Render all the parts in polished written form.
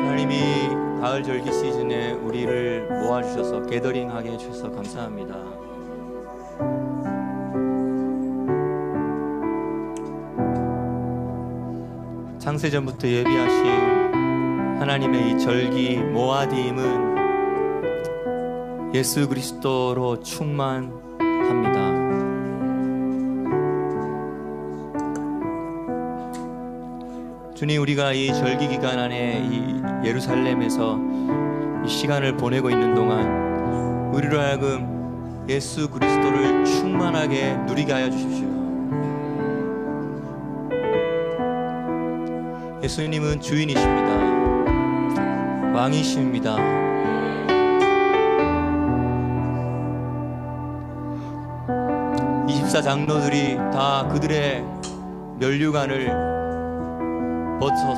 하나님이 가을 절기 시즌에 우리를 모아주셔서 게더링하게 해주셔서 감사합니다. 창세전부터 예비하신 하나님의 이 절기 모아딤은 예수 그리스도로 충만합니다. 주님, 우리가 이 절기 기간 안에 이 예루살렘에서 이 시간을 보내고 있는 동안 우리로 하여금 예수 그리스도를 충만하게 누리게 하여 주십시오. 예수님은 주인이십니다. 왕이십니다. 장로들이 다 그들의 면류관을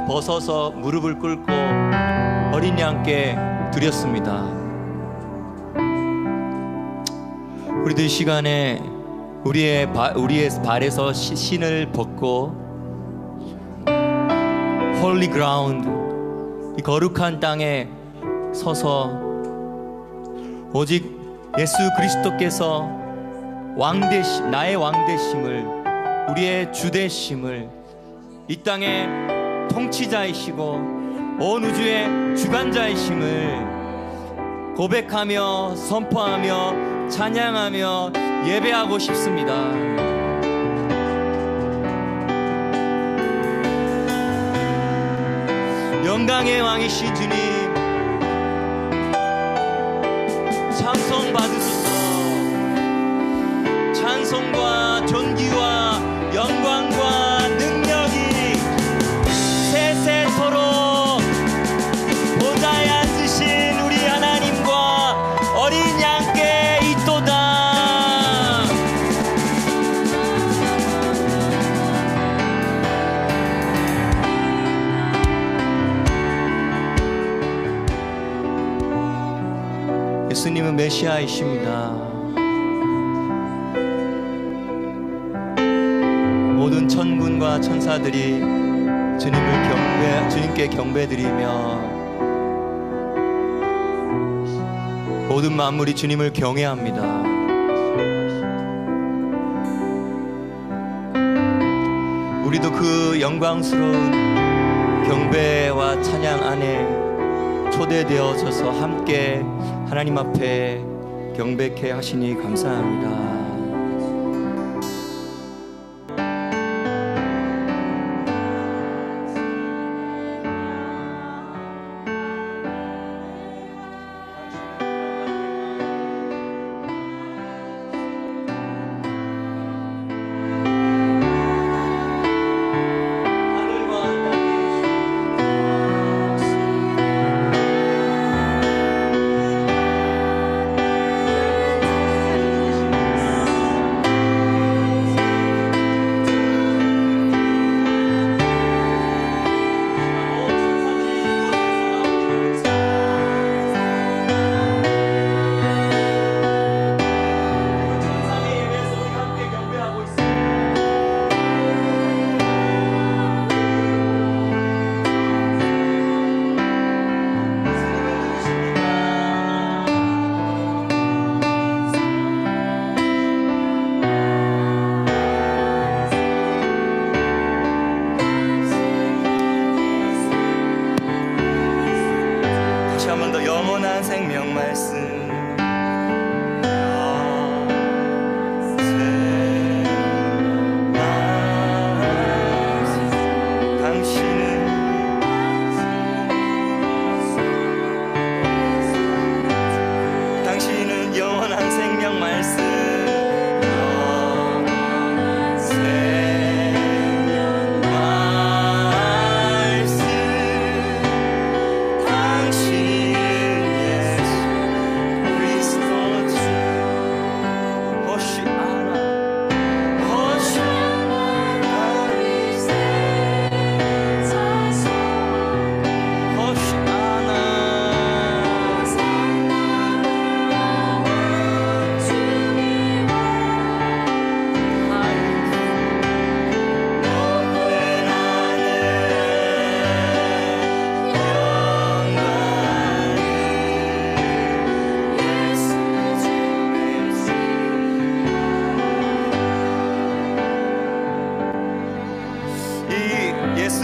벗어서 무릎을 꿇고 어린 양께 드렸습니다. 우리도 이 시간에 우리의 발에서 신을 벗고 홀리 그라운드, 이 거룩한 땅에 서서 오직 예수 그리스도께서 나의 왕되심을, 우리의 주되심을, 이 땅의 통치자이시고 온 우주의 주관자이심을 고백하며 선포하며 찬양하며 예배하고 싶습니다. 영광의 왕이신 주님, 찬송 받으소서. 찬송과 존귀와 영광과 능력이 세세토록 보좌에 앉으신 우리 하나님과 어린 양께 있도다. 예수님은 메시아이십니다. 모든 천군과 천사들이 주님께 경배드리며 모든 만물이 주님을 경외합니다. 우리도 그 영광스러운 경배와 찬양 안에 초대되어져서 함께 하나님 앞에 경배케 하시니 감사합니다.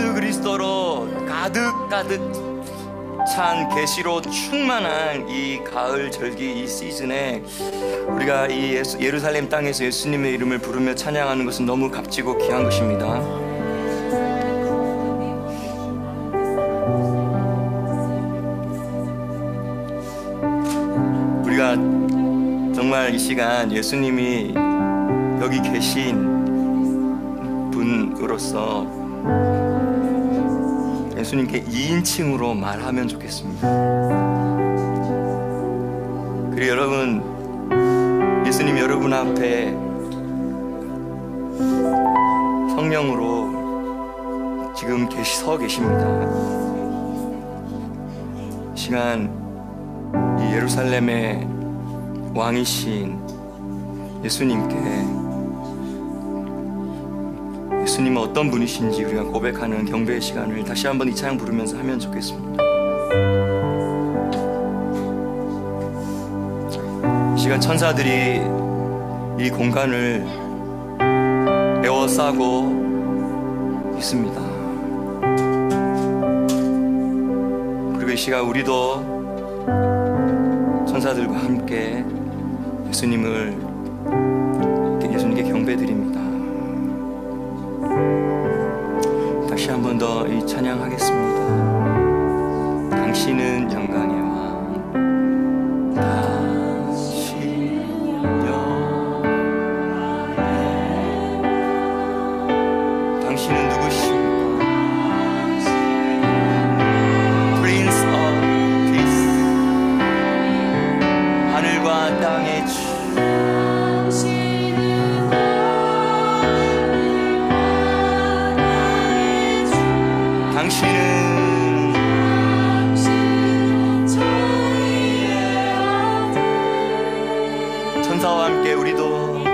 예수 그리스도로 가득 찬 계시로 충만한 이 가을 절기 이 시즌에 우리가 이 예루살렘 땅에서 예수님의 이름을 부르며 찬양하는 것은 너무 값지고 귀한 것입니다. 우리가 정말 이 시간 예수님이 여기 계신 분으로서 예수님께 2인칭으로 말하면 좋겠습니다. 그리고 여러분, 예수님 여러분 앞에 성령으로 지금 서 계십니다. 이 시간 이 예루살렘의 왕이신 예수님은 어떤 분이신지 우리가 고백하는 경배의 시간을 다시 한번 이 찬양 부르면서 하면 좋겠습니다. 이 시간 천사들이 이 공간을 에워싸고 있습니다. 그리고 이 시간 우리도 천사들과 함께 예수님께 경배드립니다. 다시 한 번 더 이 찬양하겠습니다. 당신은 영광의 왕, 당신 영광의 왕. 당신은 누구십니까? Prince of Peace, 하늘과 땅의 주. 천사와 함께 우리도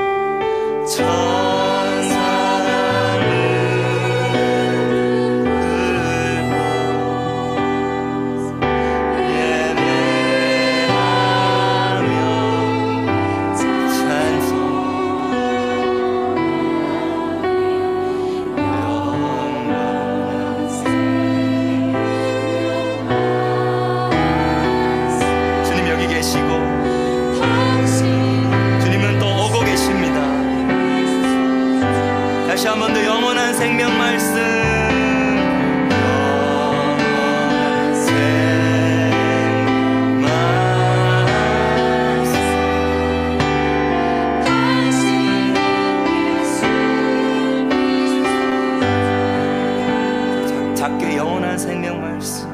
다시 한 번 더 영원한 생명 말씀, 영원한 생명 말씀, 작게 영원한 생명 말씀.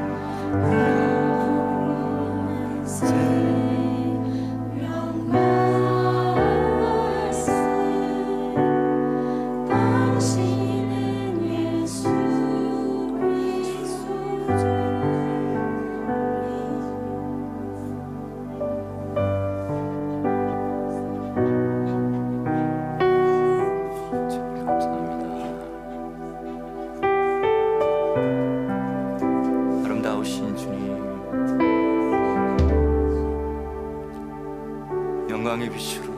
영광의 빛으로,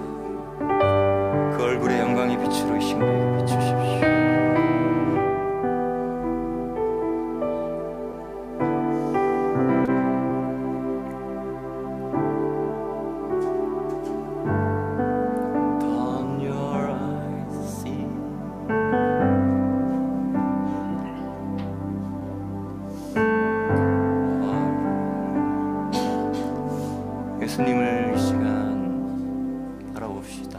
그 얼굴의 영광의 빛으로 이 시간에 비추십시오. Turn your eyes, see. 예수님을 이 시간 바라봅시다.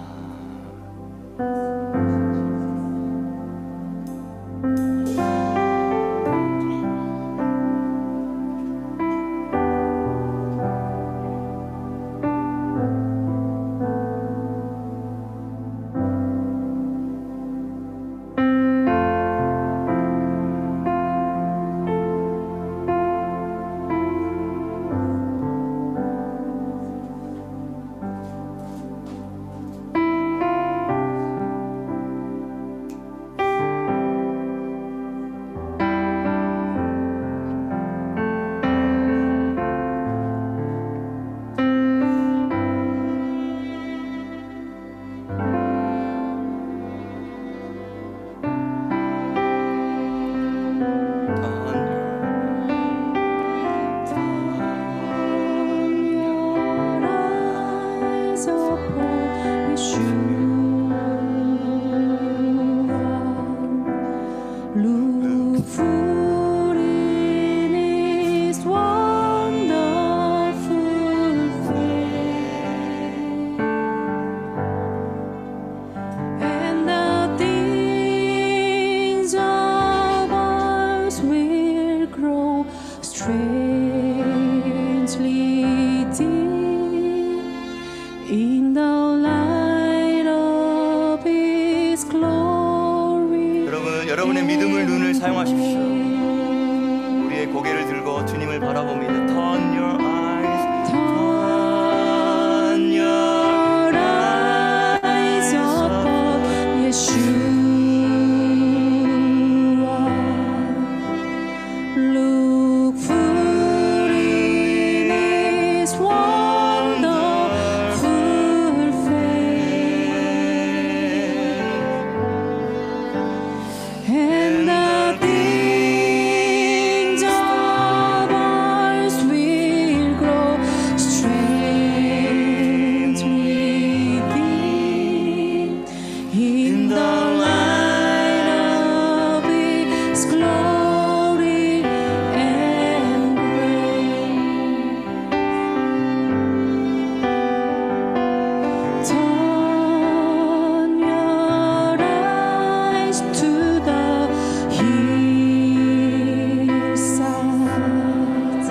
하나님을 바라봅니다. Turn your eyes, upon Yeshua. Look full in His wonderful face, and the things of ours will grow strength within, in the light of His glory and grace. Turn your eyes to the hillsides,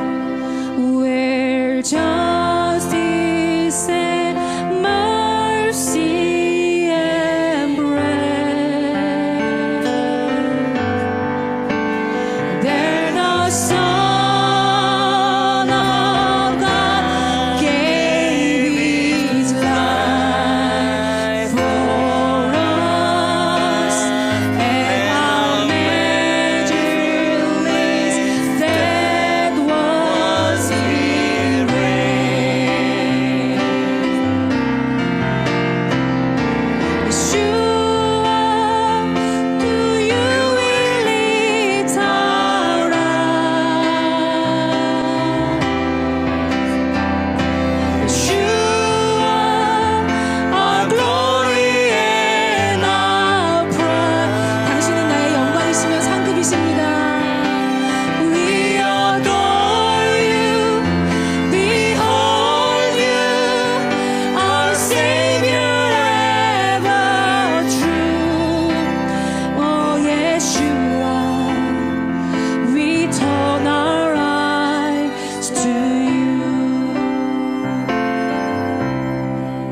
where justice and mercy embrace. There the Son of God gave His life for us, and our measure list that was erased. Yeshua, to you we lift our eyes. Yeshua, our glory and our pride. 당신은 나의 영광이시며 상급이십니다. We adore you, behold you, our Savior ever true. Oh Yeshua, we turn our eyes to you.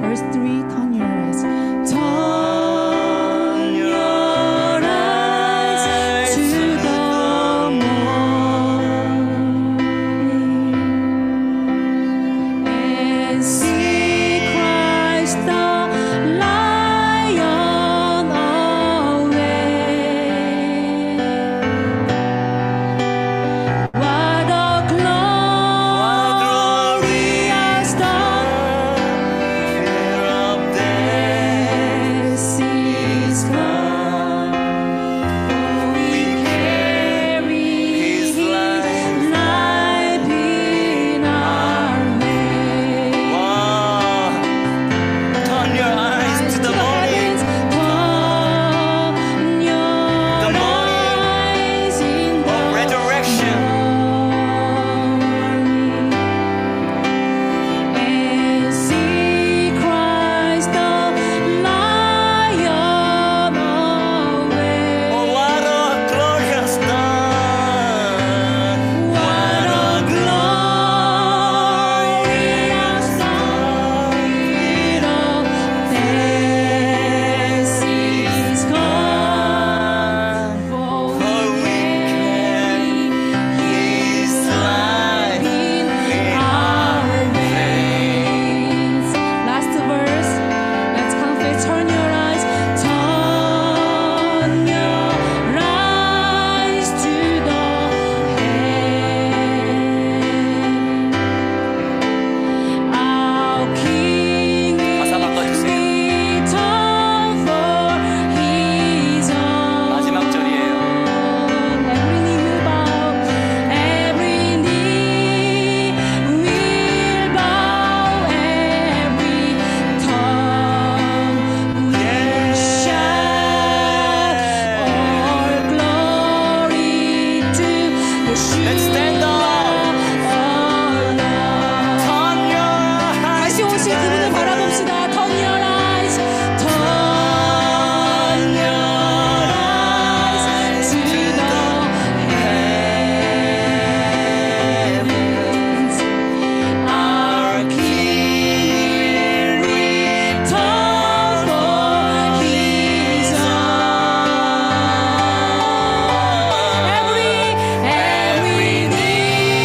Verse 3, turn your eyes. Turn your eyes to the morning and see Christ the Lion away. What a glorious dawn, this is come. We carry His life in our veins. Turn your eyes to the morning. Turn your eyes in the Resurrection. and see Christ the Lion away. Oh, what a glorious dawn. What a glorious dawn! This is come, for we carry His life in our veins. Last verse, let's confess. Turn your eyes, turn your eyes to the heavens. Our King 마사 바꿔주세요. return for His own. 마지막 절이에요. Every knee will bow, every knee will bow, every tongue will shout all glory to Yeshua. Let's stand up. Turn your eyes 다시 오실 그분을 바라봅시다. Turn your eyes, turn your eyes to the heavens. Our King returns for His own. Every knee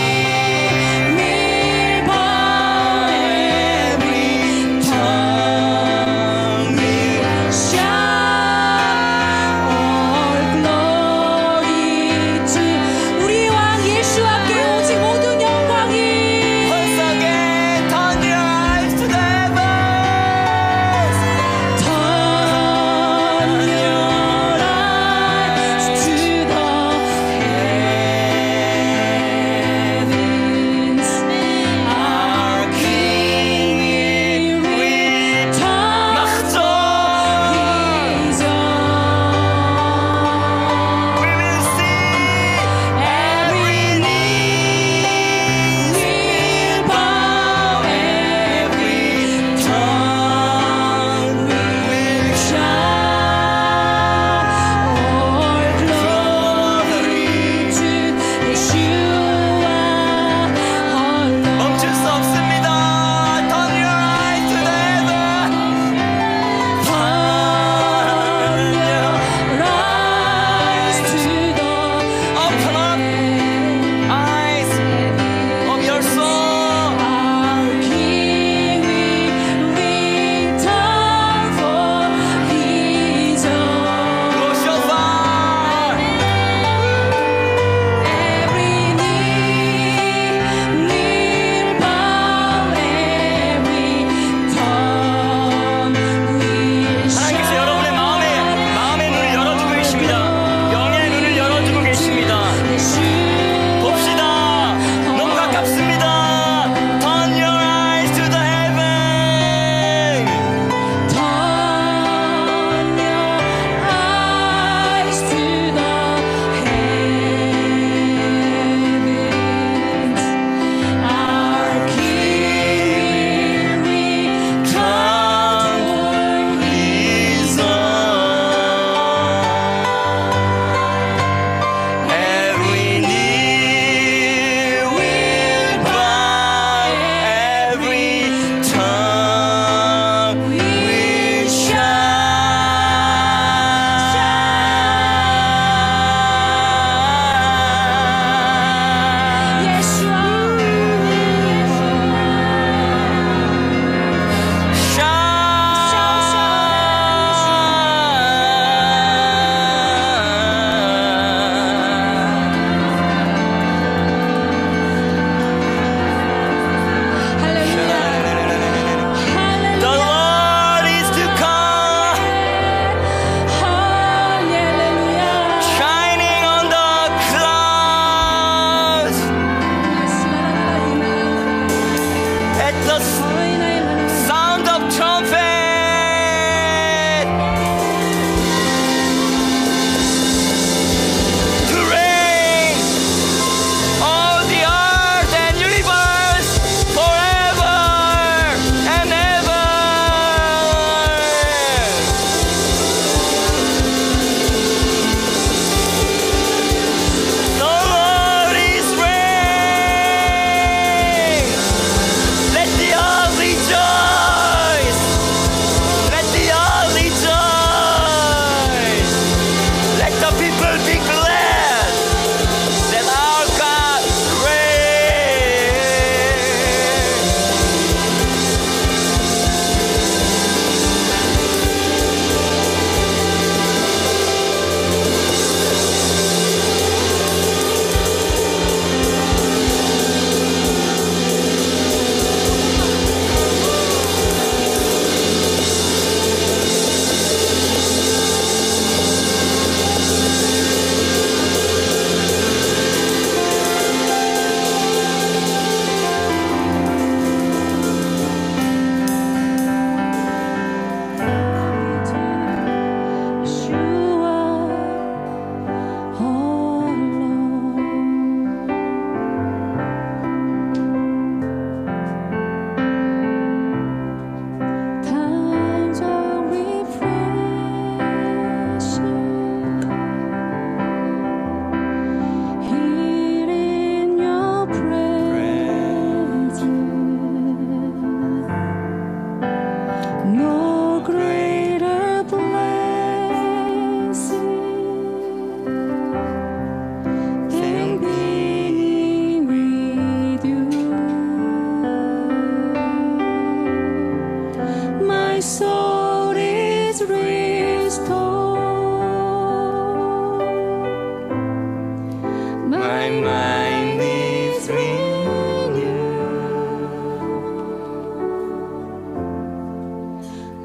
My mind lives in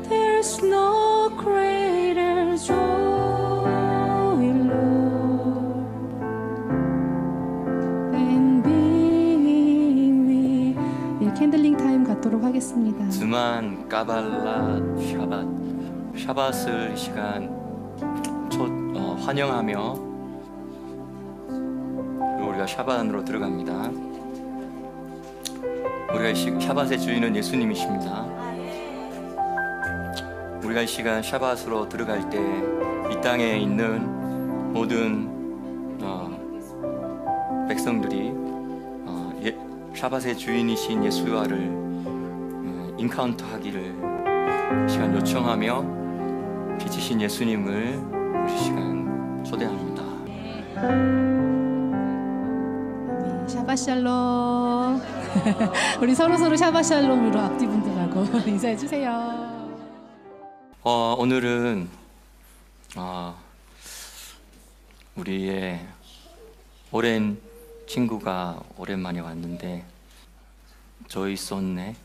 There's no greater joy, Lord, than being with. 예, 캔들링 타임 갖도록 하겠습니다. 드만 까발라 샤밧을 이 시간 환영하며 그리고 우리가 샤밧 안으로 들어갑니다. 우리가 이 샤밧의 주인은 예수님이십니다. 우리가 이 시간 샤밧으로 들어갈 때 이 땅에 있는 모든 백성들이 샤밧의 주인이신 예수와를 인카운트하기를 이 시간 요청하며 빛이신 예수님을 우리 시간 초대합니다. 네, 샤바샬롬. 우리 서로 샤바샬롬으로 앞뒤 분들하고 인사해 주세요. 오늘은 우리의 오랜 친구가 오랜만에 왔는데 조이 쏜네.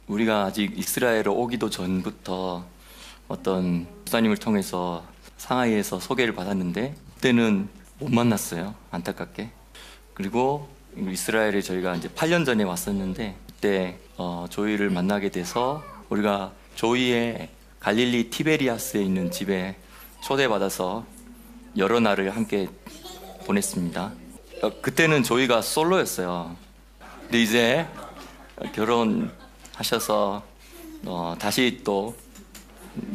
우리가 아직 이스라엘에 오기도 전부터 어떤 목사님을 통해서 상하이에서 소개를 받았는데 그때는 못 만났어요. 안타깝게. 그리고 이스라엘에 저희가 이제 8년 전에 왔었는데 그때 조이를 만나게 돼서 우리가 조이의 갈릴리 티베리아스에 있는 집에 초대받아서 여러 날을 함께 보냈습니다. 그때는 조이가 솔로였어요. 근데 이제 결혼하셔서 다시 또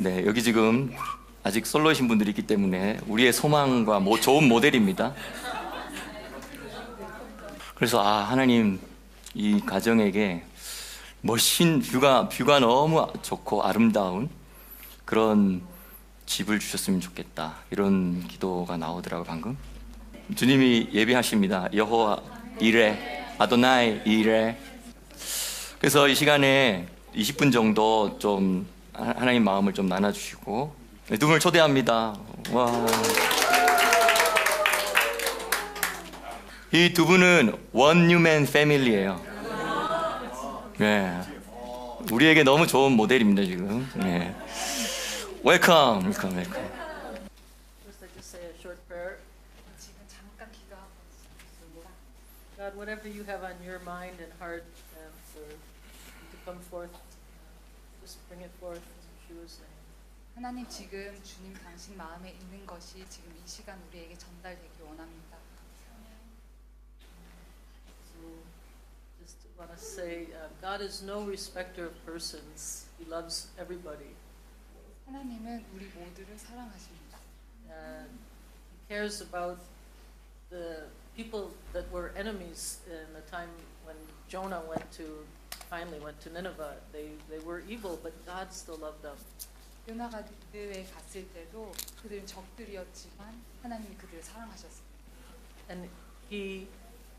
여기 지금 아직 솔로이신 분들이 있기 때문에 우리의 소망과 좋은 모델입니다. 그래서 하나님 이 가정에게 멋진 뷰가 너무 좋고 아름다운 그런 집을 주셨으면 좋겠다, 이런 기도가 나오더라고요. 방금 주님이 예비하십니다. 여호와 이레, 아도나이 이레. 그래서 이 시간에 20분 정도 좀 하나님 마음을 좀 나눠주시고 두 분을 초대합니다. 와. 이 두 분은 원뉴맨 패밀리예요. 네. 우리에게 너무 좋은 모델입니다 지금. 네. 웰컴. First, I just say a short prayer. God, whatever you have on your mind and heart for to come forth, just bring it forth in Yeshua's name. 하나님, 지금 주님 당신 마음에 있는 것이 지금 이 시간 우리에게 전달되기 원합니다. So, just want to say, God is no respecter of persons. He loves everybody. 하나님은 우리 모두를 사랑하십니다. He cares about the people that were enemies in the time when Jonah finally went to Nineveh. They were evil, but God still loved them. 요나가 니느웨에 갔을 때도 그들은 적들이었지만 하나님이 그들을 사랑하셨습니다. And He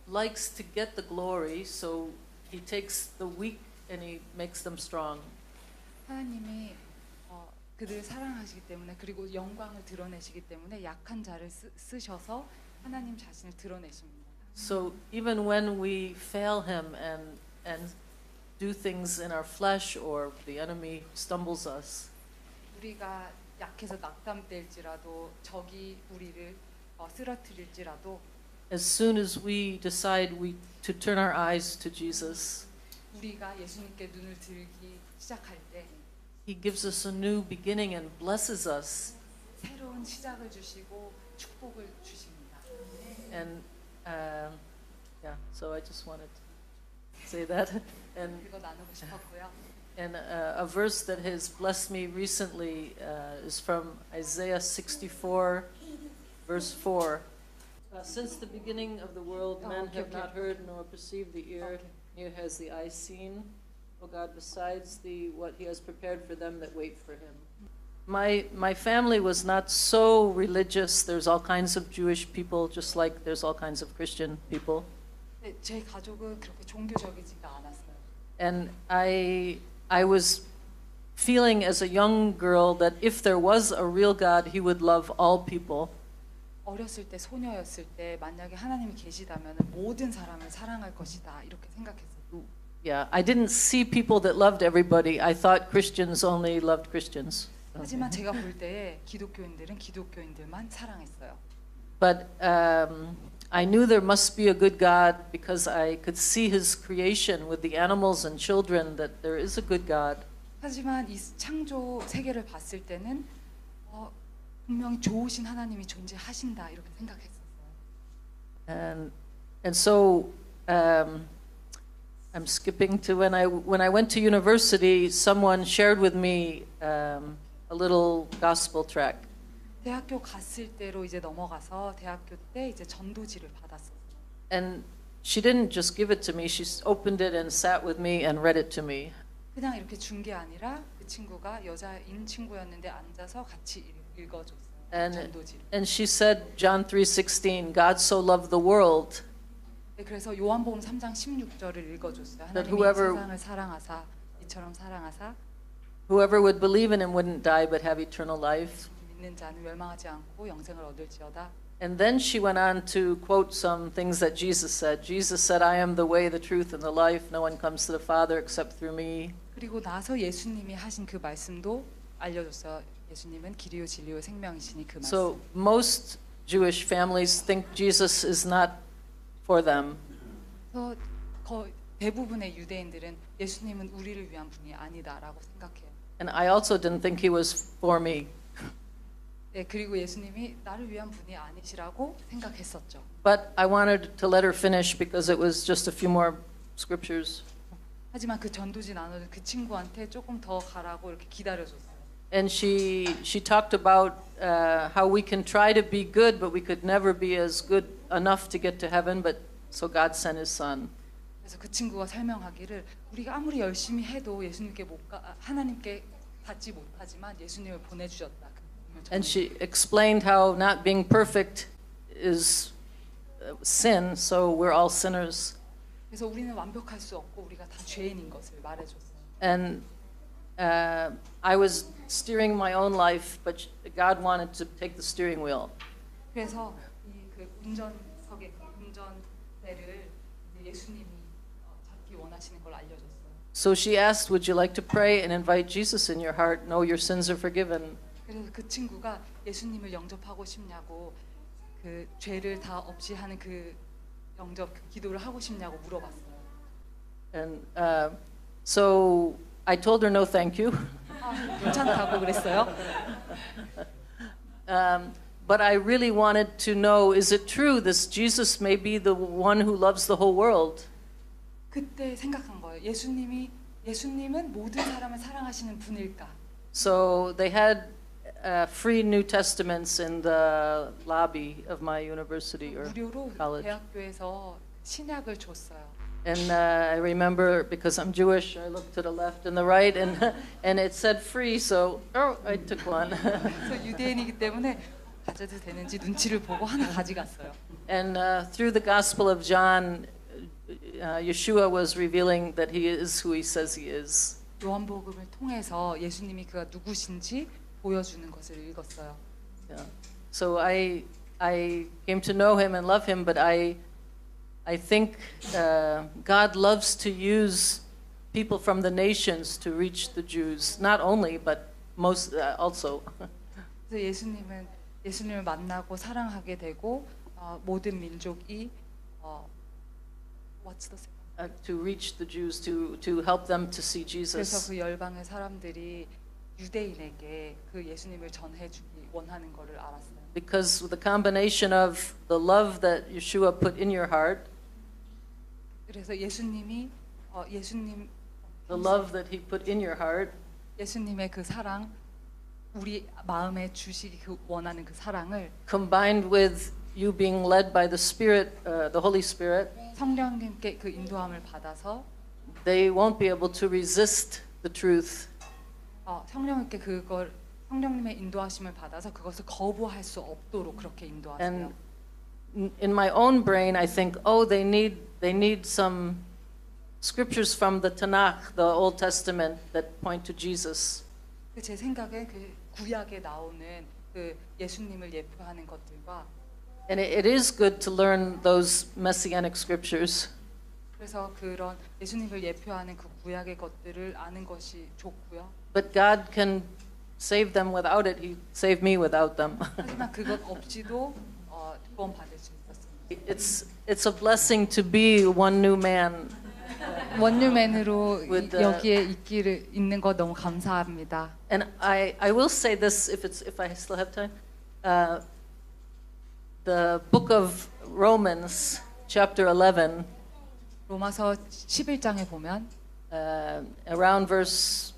likes to get the glory, so He takes the weak and He makes them strong. 하나님이 그들을 사랑하시기 때문에, 그리고 영광을 드러내시기 때문에 약한 자를 쓰셔서 하나님 자신을 드러내십니다. So even when we fail Him and do things in our flesh, or the enemy stumbles us, 우리가 약해서 낙담될지라도 적이 우리를 쓰러뜨릴지라도, as soon as we decide to turn our eyes to Jesus, 우리가 예수님께 눈을 들기 시작할 때 He gives us a new beginning and blesses us. 새로운 시작을 주시고 축복을 주십니다. And so I just wanted to say that. And 이거 나누고 싶었고요. And a verse that has blessed me recently is from Isaiah 64, verse 4. Since the beginning of the world, men have not heard nor perceived the ear, neither has the eye seen, O God, besides what He has prepared for them that wait for Him. My family was not so religious. There's all kinds of Jewish people, just like there's all kinds of Christian people. 네, 제 가족은 그렇게 종교적이지가 않았어요. And I was feeling as a young girl that if there was a real God, He would love all people. 어렸을 때 소녀였을 때 만약에 하나님이 계시다면 모든 사람을 사랑할 것이다 이렇게 생각했어요. Yeah, I didn't see people that loved everybody. I thought Christians only loved Christians. 하지만 제가 볼 때에 기독교인들은 기독교인들만 사랑했어요. But I knew there must be a good God because I could see His creation with the animals and children, that there is a good God. 하지만 이 창조 세계를 봤을 때는 분명히 좋으신 하나님이 존재하신다 이렇게 생각했었어요. And so I'm skipping to when I went to university. Someone shared with me a little gospel tract. 대학교 갔을 때로 이제 넘어가서 대학교 때 이제 전도지를 받았어요. And she didn't just give it to me. She opened it and sat with me and read it to me. 그냥 이렇게 준 게 아니라 그 친구가 여자인 친구였는데 앉아서 같이 읽어줬어요. 전도지. And she said John 3:16, God so loved the world. 네, 그래서 요한복음 3장 16절을 읽어줬어요. 하나님이 whoever- 세상을 사랑하사 이처럼 사랑하사 Whoever would believe in him wouldn't die but have eternal life. 믿는 자는 멸망하지 않고 영생을 얻을지어다. And then she went on to quote some things that Jesus said. Jesus said, I am the way, the truth, and the life. No one comes to the Father except through me. 그리고 나서 예수님이 하신 그 말씀도 알려줬어요. 예수님은 길이요 진리요 생명이시니 그 말씀. So most Jewish families think Jesus is not for them. 그래서 대부분의 유대인들은 예수님은 우리를 위한 분이 아니다라고 생각해요. And I also didn't think he was for me. 네, 그리고 예수님이 나를 위한 분이 아니시라고 생각했었죠. But I wanted to let her finish because it was just a few more scriptures. 하지만 그 전도지 나누는 그 친구한테 조금 더 가라고 이렇게 기다려줬어요. And she talked about how we can try to be good, but we could never be as good enough to get to heaven. But so God sent His Son. 그래서 그 친구가 설명하기를 우리가 아무리 열심히 해도 예수님께 하나님께 닿지 못하지만 예수님을 보내주셨다. And she explained how not being perfect is sin, so we're all sinners. 그래서 우리는 완벽할 수 없고 우리가 다 죄인인 것을 말해줬어요. And I was steering my own life, but God wanted to take the steering wheel. 그래서 그 운전석의 운전대를 예수님이 잡기 원하시는 걸 알려줬어요. So she asked, would you like to pray and invite Jesus in your heart? Know your sins are forgiven. 그래서 그 친구가 예수님을 영접하고 싶냐고 그 죄를 다 없이 하는 그 영접 기도를 하고 싶냐고 물어봤어요. And so I told her no, thank you. 괜찮다고 그랬어요. But I really wanted to know, is it true this Jesus may be the one who loves the whole world? 그때 생각한 거예요. 예수님은 모든 사람을 사랑하시는 분일까? So they had free New Testaments in the lobby of my university or 무료로 college. 대학교에서 신약을 줬어요. And I remember, because I'm Jewish, I looked to the left and the right, and it said free, so I took one. 그래서 유대인이기 때문에 가져도 되는지 눈치를 보고 하나 가져갔어요. And through the Gospel of John, Yeshua was revealing that he is who he says he is. 요한복음을 통해서 예수님이 그가 누구신지 보여주는 것을 읽었어요. Yeah. So I came to know him and love him, but I think God loves to use people from the nations to reach the Jews, not only, but most also. 그래서 예수님을 만나고 사랑하게 되고 모든 민족이 what's the to reach the Jews, to help them to see 그래서 Jesus. 그 열방의 사람들이 유대인에게 그 예수님을 전해주기 원하는 것을 알았어요. Because with the combination of the love that Yeshua put in your heart, 그래서 예수님 the love that he put in your heart, 예수님의 그 사랑 우리 마음에 주시기 원하는 그 사랑을 combined with you being led by the Spirit, the Holy Spirit, 성령님께 그 인도함을 받아서 they won't be able to resist the truth. 성령님께 성령님의 인도하심을 받아서 그것을 거부할 수 없도록 그렇게 인도하세요. And in my own brain, I think, oh, they need some scriptures from the Tanakh, the Old Testament, that point to Jesus. 제 생각에 그 구약에 나오는 그 예수님을 예표하는 것들과 And it is good to learn those messianic scriptures. 그래서 그런 예수님을 예표하는 그 구약의 것들을 아는 것이 좋고요. But God can save them without it. He saved me without them. 하지만 그것 없이도 구원받을 수 있었습니다. It's a blessing to be one new man. 원유맨으로 With the- 여기에 있는 거 너무 감사합니다. And I will say this if I still have time. The book of Romans, chapter 11, 로마서 11장에 보면 around verse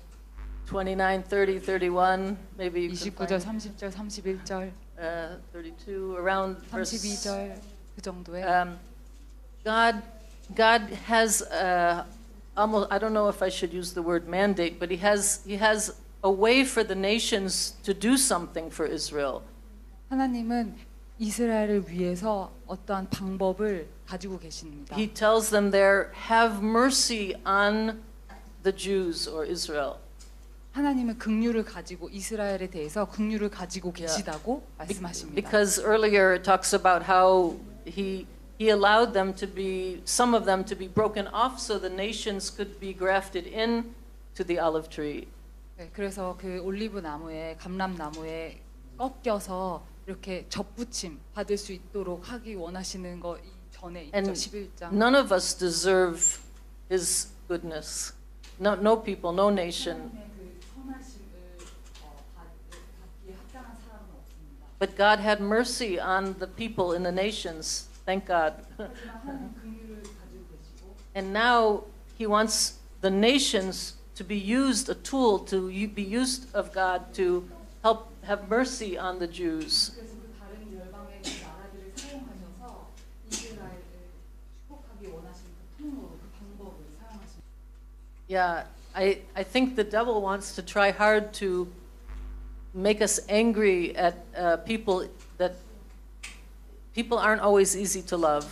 29, 30, 31, maybe you can 29절, find, 30절, 31절, 32, around verse 32절 그 정도에 God has almost, I don't know if I should use the word mandate, but he has a way for the nations to do something for Israel. 하나님은 이스라엘을 위해서 어떠한 방법을 가지고 계십니다. He tells them there, have mercy on the Jews or Israel. 하나님은 긍휼을 가지고 이스라엘에 대해서 긍휼을 가지고 계시다고 말씀하십니다. Because earlier it talks about how he allowed them to be, some of them to be broken off so the nations could be grafted in to the olive tree. 네, 그래서 그 올리브 나무에 감람 나무에 꺾여서 이렇게 접붙임 받을 수 있도록 하기 원하시는 거 전에 있죠. And 11장. none of us deserve his goodness. No people, no nation. 그 선하심을 받기에 합당한 사람은 없습니다. But God had mercy on the people in the nations. Thank God. 하나님 긍휼을 가지고 계시고 And now he wants the nations to be used, a tool to be used of God to help have mercy on the Jews. 그래서 그 다른 열방의 나라들을 사용하셔서 이스라엘을 축복하기 원하시는 그 통로로 그 방법을 사용하십니다. Yeah, I think the devil wants to try hard to make us angry at people that people aren't always easy to love.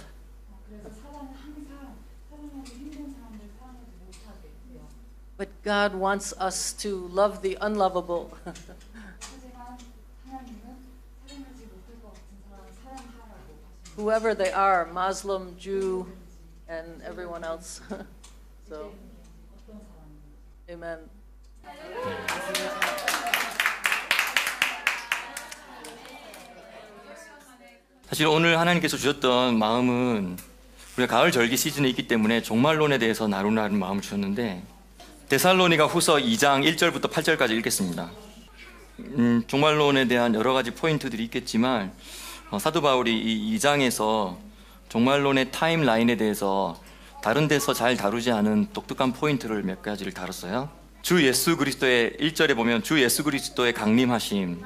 그래서 사랑은 항상 사랑하기 힘든 사람들 사랑하지 못하게 해요. But God wants us to love the unlovable. 하지만 하나님은 사랑하지 못할 것 같은 사람을 사랑하라고 하십니다. Whoever they are, Muslim, Jew, and everyone else. So, 어떤 사람인지. amen. 사실 오늘 하나님께서 주셨던 마음은 우리가 가을 절기 시즌에 있기 때문에 종말론에 대해서 나누라는 마음을 주셨는데 데살로니가 후서 2장 1절부터 8절까지 읽겠습니다. 종말론에 대한 여러 가지 포인트들이 있겠지만 사도 바울이 이 2장에서 종말론의 타임라인에 대해서 다른 데서 잘 다루지 않은 독특한 포인트를 몇 가지를 다뤘어요. 주 예수 그리스도의 1절에 보면 주 예수 그리스도의 강림하심,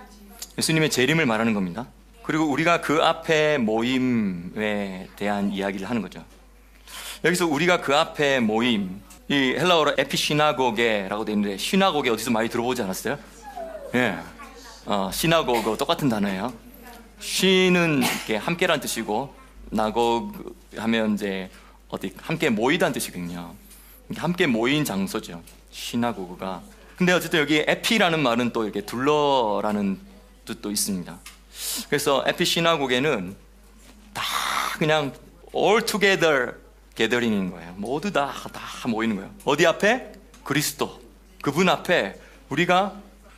예수님의 재림을 말하는 겁니다. 그리고 우리가 그 앞에 모임에 대한 이야기를 하는 거죠. 여기서 우리가 그 앞에 모임, 이 헬라어로 에피시나고게라고 되어 있는데 시나고게 어디서 많이 들어보지 않았어요? 예, 시나고그 똑같은 단어예요. 시는 이렇게 함께란 뜻이고 나고그 하면 이제 어디 함께 모이다는 뜻이거든요. 함께 모인 장소죠. 시나고그가. 근데 어쨌든 여기 에피라는 말은 또 이렇게 둘러라는 뜻도 있습니다. 그래서 에피시나고게는 다 그냥 all together 게더링인 거예요. 모두 다 모이는 거예요. 어디 앞에? 그리스도. 그분 앞에 우리가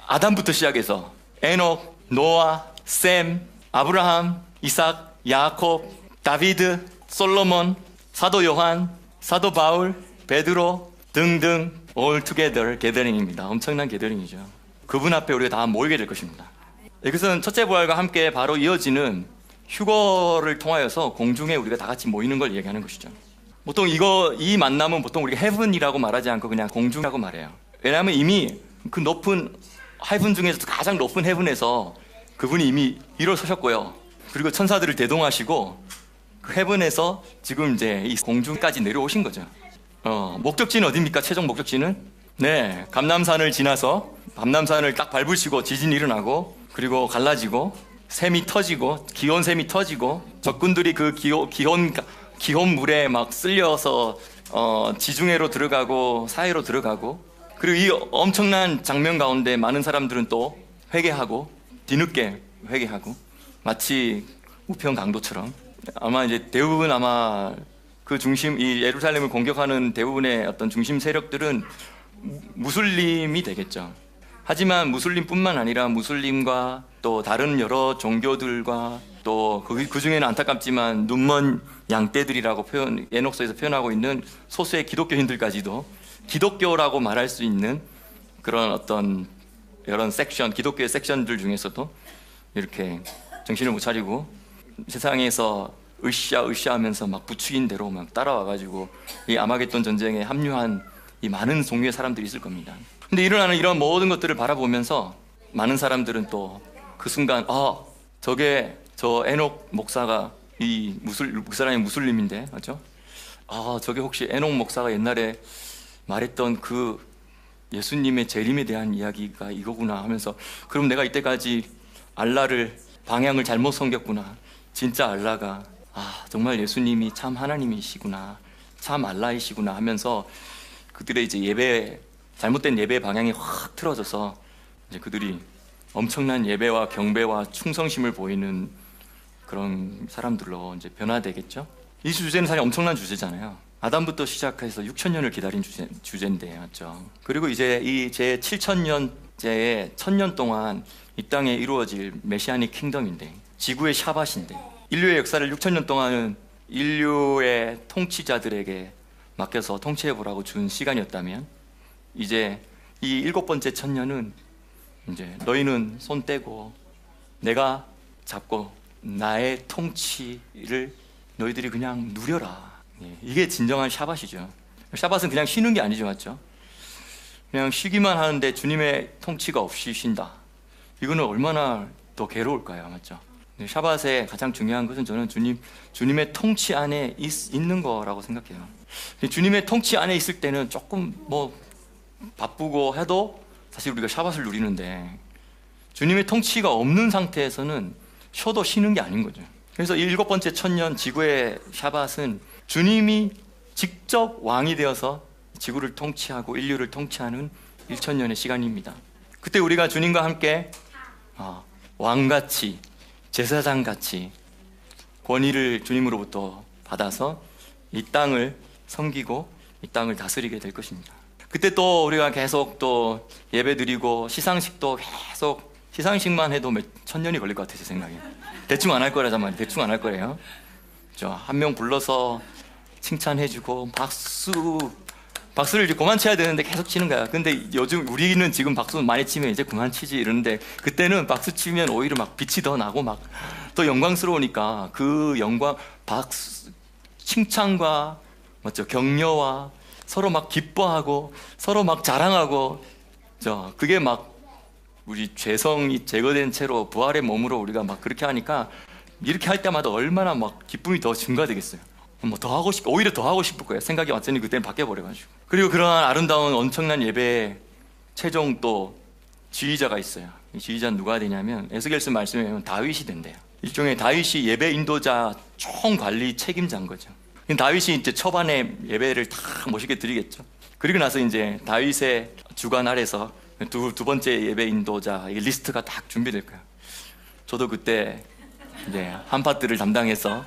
아담부터 시작해서 에녹, 노아, 셈, 아브라함, 이삭, 야곱, 다비드, 솔로몬, 사도 요한, 사도 바울, 베드로 등등 all together 게더링입니다. 엄청난 게더링이죠. 그분 앞에 우리가 다 모이게 될 것입니다. 이것은 첫째 부활과 함께 바로 이어지는 휴거를 통하여서 공중에 우리가 다 같이 모이는 걸 얘기하는 것이죠. 보통 이 만남은 보통 우리가 헤븐이라고 말하지 않고 그냥 공중이라고 말해요. 왜냐하면 이미 그 높은 헤븐 중에서도 가장 높은 헤븐에서 그분이 이미 일어서셨고요. 그리고 천사들을 대동하시고 그 헤븐에서 지금 이제 이 공중까지 내려오신 거죠. 목적지는 어디입니까? 최종 목적지는? 네, 감람산을 지나서 감람산을 딱 밟으시고 지진이 일어나고 그리고 갈라지고 샘이 터지고 기온샘이 터지고 적군들이 그 기온 물에 막 쓸려서 지중해로 들어가고 사해로 들어가고 그리고 이 엄청난 장면 가운데 많은 사람들은 또 회개하고 뒤늦게 회개하고 마치 우편 강도처럼 아마 이제 대부분 아마 그 중심 이 예루살렘을 공격하는 대부분의 어떤 중심 세력들은 무슬림이 되겠죠. 하지만 무슬림뿐만 아니라 무슬림과 또 다른 여러 종교들과 또 그 중에는 안타깝지만 눈먼 양떼들이라고 에녹서에서 표현하고 있는 소수의 기독교인들까지도 기독교라고 말할 수 있는 그런 어떤 이런 섹션, 기독교의 섹션들 중에서도 이렇게 정신을 못 차리고 세상에서 으쌰으쌰하면서 막 부추긴 대로 막 따라와가지고 이 아마겟돈 전쟁에 합류한 이 많은 종류의 사람들이 있을 겁니다. 근데 일어나는 이런 모든 것들을 바라보면서 많은 사람들은 또 그 순간 저게 저 에녹 목사가 그 사람이 무슬림인데, 맞죠? 저게 혹시 에녹 목사가 옛날에 말했던 그 예수님의 재림에 대한 이야기가 이거구나 하면서, 그럼 내가 이때까지 알라를 방향을 잘못 섬겼구나. 진짜 알라가 정말 예수님이 참 하나님이시구나, 참 알라이시구나 하면서 그들의 이제 잘못된 예배 방향이 확 틀어져서 이제 그들이 엄청난 예배와 경배와 충성심을 보이는 그런 사람들로 이제 변화되겠죠. 이 주제는 사실 엄청난 주제잖아요. 아담부터 시작해서 6,000년을 기다린 주제인데, 맞죠? 그리고 이제 이 제 7,000년째의 1,000년 동안 이 땅에 이루어질 메시아닉 킹덤인데, 지구의 샤밧인데, 인류의 역사를 6,000년 동안은 인류의 통치자들에게 맡겨서 통치해보라고 준 시간이었다면, 이제 이 7번째 1,000년은 이제 너희는 손 떼고 내가 잡고 나의 통치를 너희들이 그냥 누려라. 이게 진정한 샤밧이죠. 샤밧은 그냥 쉬는 게 아니죠, 맞죠? 그냥 쉬기만 하는데 주님의 통치가 없이 쉰다. 이거는 얼마나 더 괴로울까요, 맞죠? 샤밧의 가장 중요한 것은 저는 주님의 통치 안에 있는 거라고 생각해요. 주님의 통치 안에 있을 때는 조금 뭐 바쁘고 해도 사실 우리가 샤밧을 누리는데, 주님의 통치가 없는 상태에서는 쉬어도 쉬는 게 아닌 거죠. 그래서 이 7번째 1,000년 지구의 샤밧은 주님이 직접 왕이 되어서 지구를 통치하고 인류를 통치하는 1,000년의 시간입니다. 그때 우리가 주님과 함께 왕같이, 제사장같이 권위를 주님으로부터 받아서 이 땅을 섬기고 이 땅을 다스리게 될 것입니다. 그때 또 우리가 계속 또 예배 드리고 시상식도 계속, 시상식만 해도 1,000년이 걸릴 것 같아요, 제 생각에. 대충 안 할 거라잖아요. 대충 안 할 거예요. 한 명 불러서 칭찬해주고 박수를 이제 그만 쳐야 되는데 계속 치는 거야. 근데 요즘 우리는 지금 박수 많이 치면 이제 그만 치지 이러는데, 그때는 박수 치면 오히려 막 빛이 더 나고 막 더 영광스러우니까 그 영광, 박수, 칭찬과 맞죠? 격려와 서로 막 기뻐하고 서로 막 자랑하고, 그게 막 우리 죄성이 제거된 채로 부활의 몸으로 우리가 막 그렇게 하니까, 이렇게 할 때마다 얼마나 막 기쁨이 더 증가되겠어요. 뭐 더 하고 싶고 오히려 더 하고 싶을 거예요. 생각이 완전히 그때는 바뀌어버려가지고. 그리고 그러한 아름다운 엄청난 예배의 최종 또 지휘자가 있어요. 이 지휘자는 누가 되냐면, 에스겔서 말씀에 보면 다윗이 된대요. 일종의 다윗이 예배 인도자 총관리 책임자인 거죠. 다윗이 이제 초반에 예배를 다 멋있게 드리겠죠. 그리고 나서 이제 다윗의 주관 아래서 두 번째 예배 인도자 리스트가 딱 준비될 거예요. 저도 그때 이제 한 파트를 담당해서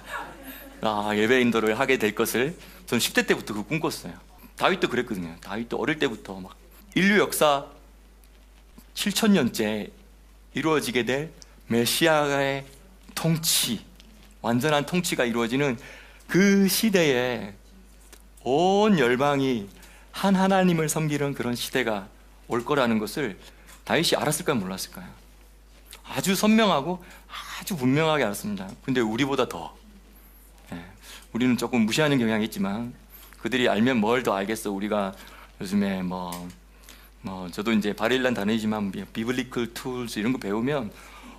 예배 인도를 하게 될 것을 저는 10대 때부터 그 꿈꿨어요. 다윗도 그랬거든요. 다윗도 어릴 때부터 막 인류 역사 7,000년째 이루어지게 될 메시아의 통치, 완전한 통치가 이루어지는 그 시대에 온 열방이 한 하나님을 섬기는 그런 시대가 올 거라는 것을 다윗이 알았을까요, 몰랐을까요? 아주 선명하고 아주 분명하게 알았습니다. 근데 우리보다 더, 우리는 조금 무시하는 경향이 있지만 그들이 알면 뭘 더 알겠어. 우리가 요즘에 저도 이제 바릴란 다니지만 비블리컬 툴스 이런 거 배우면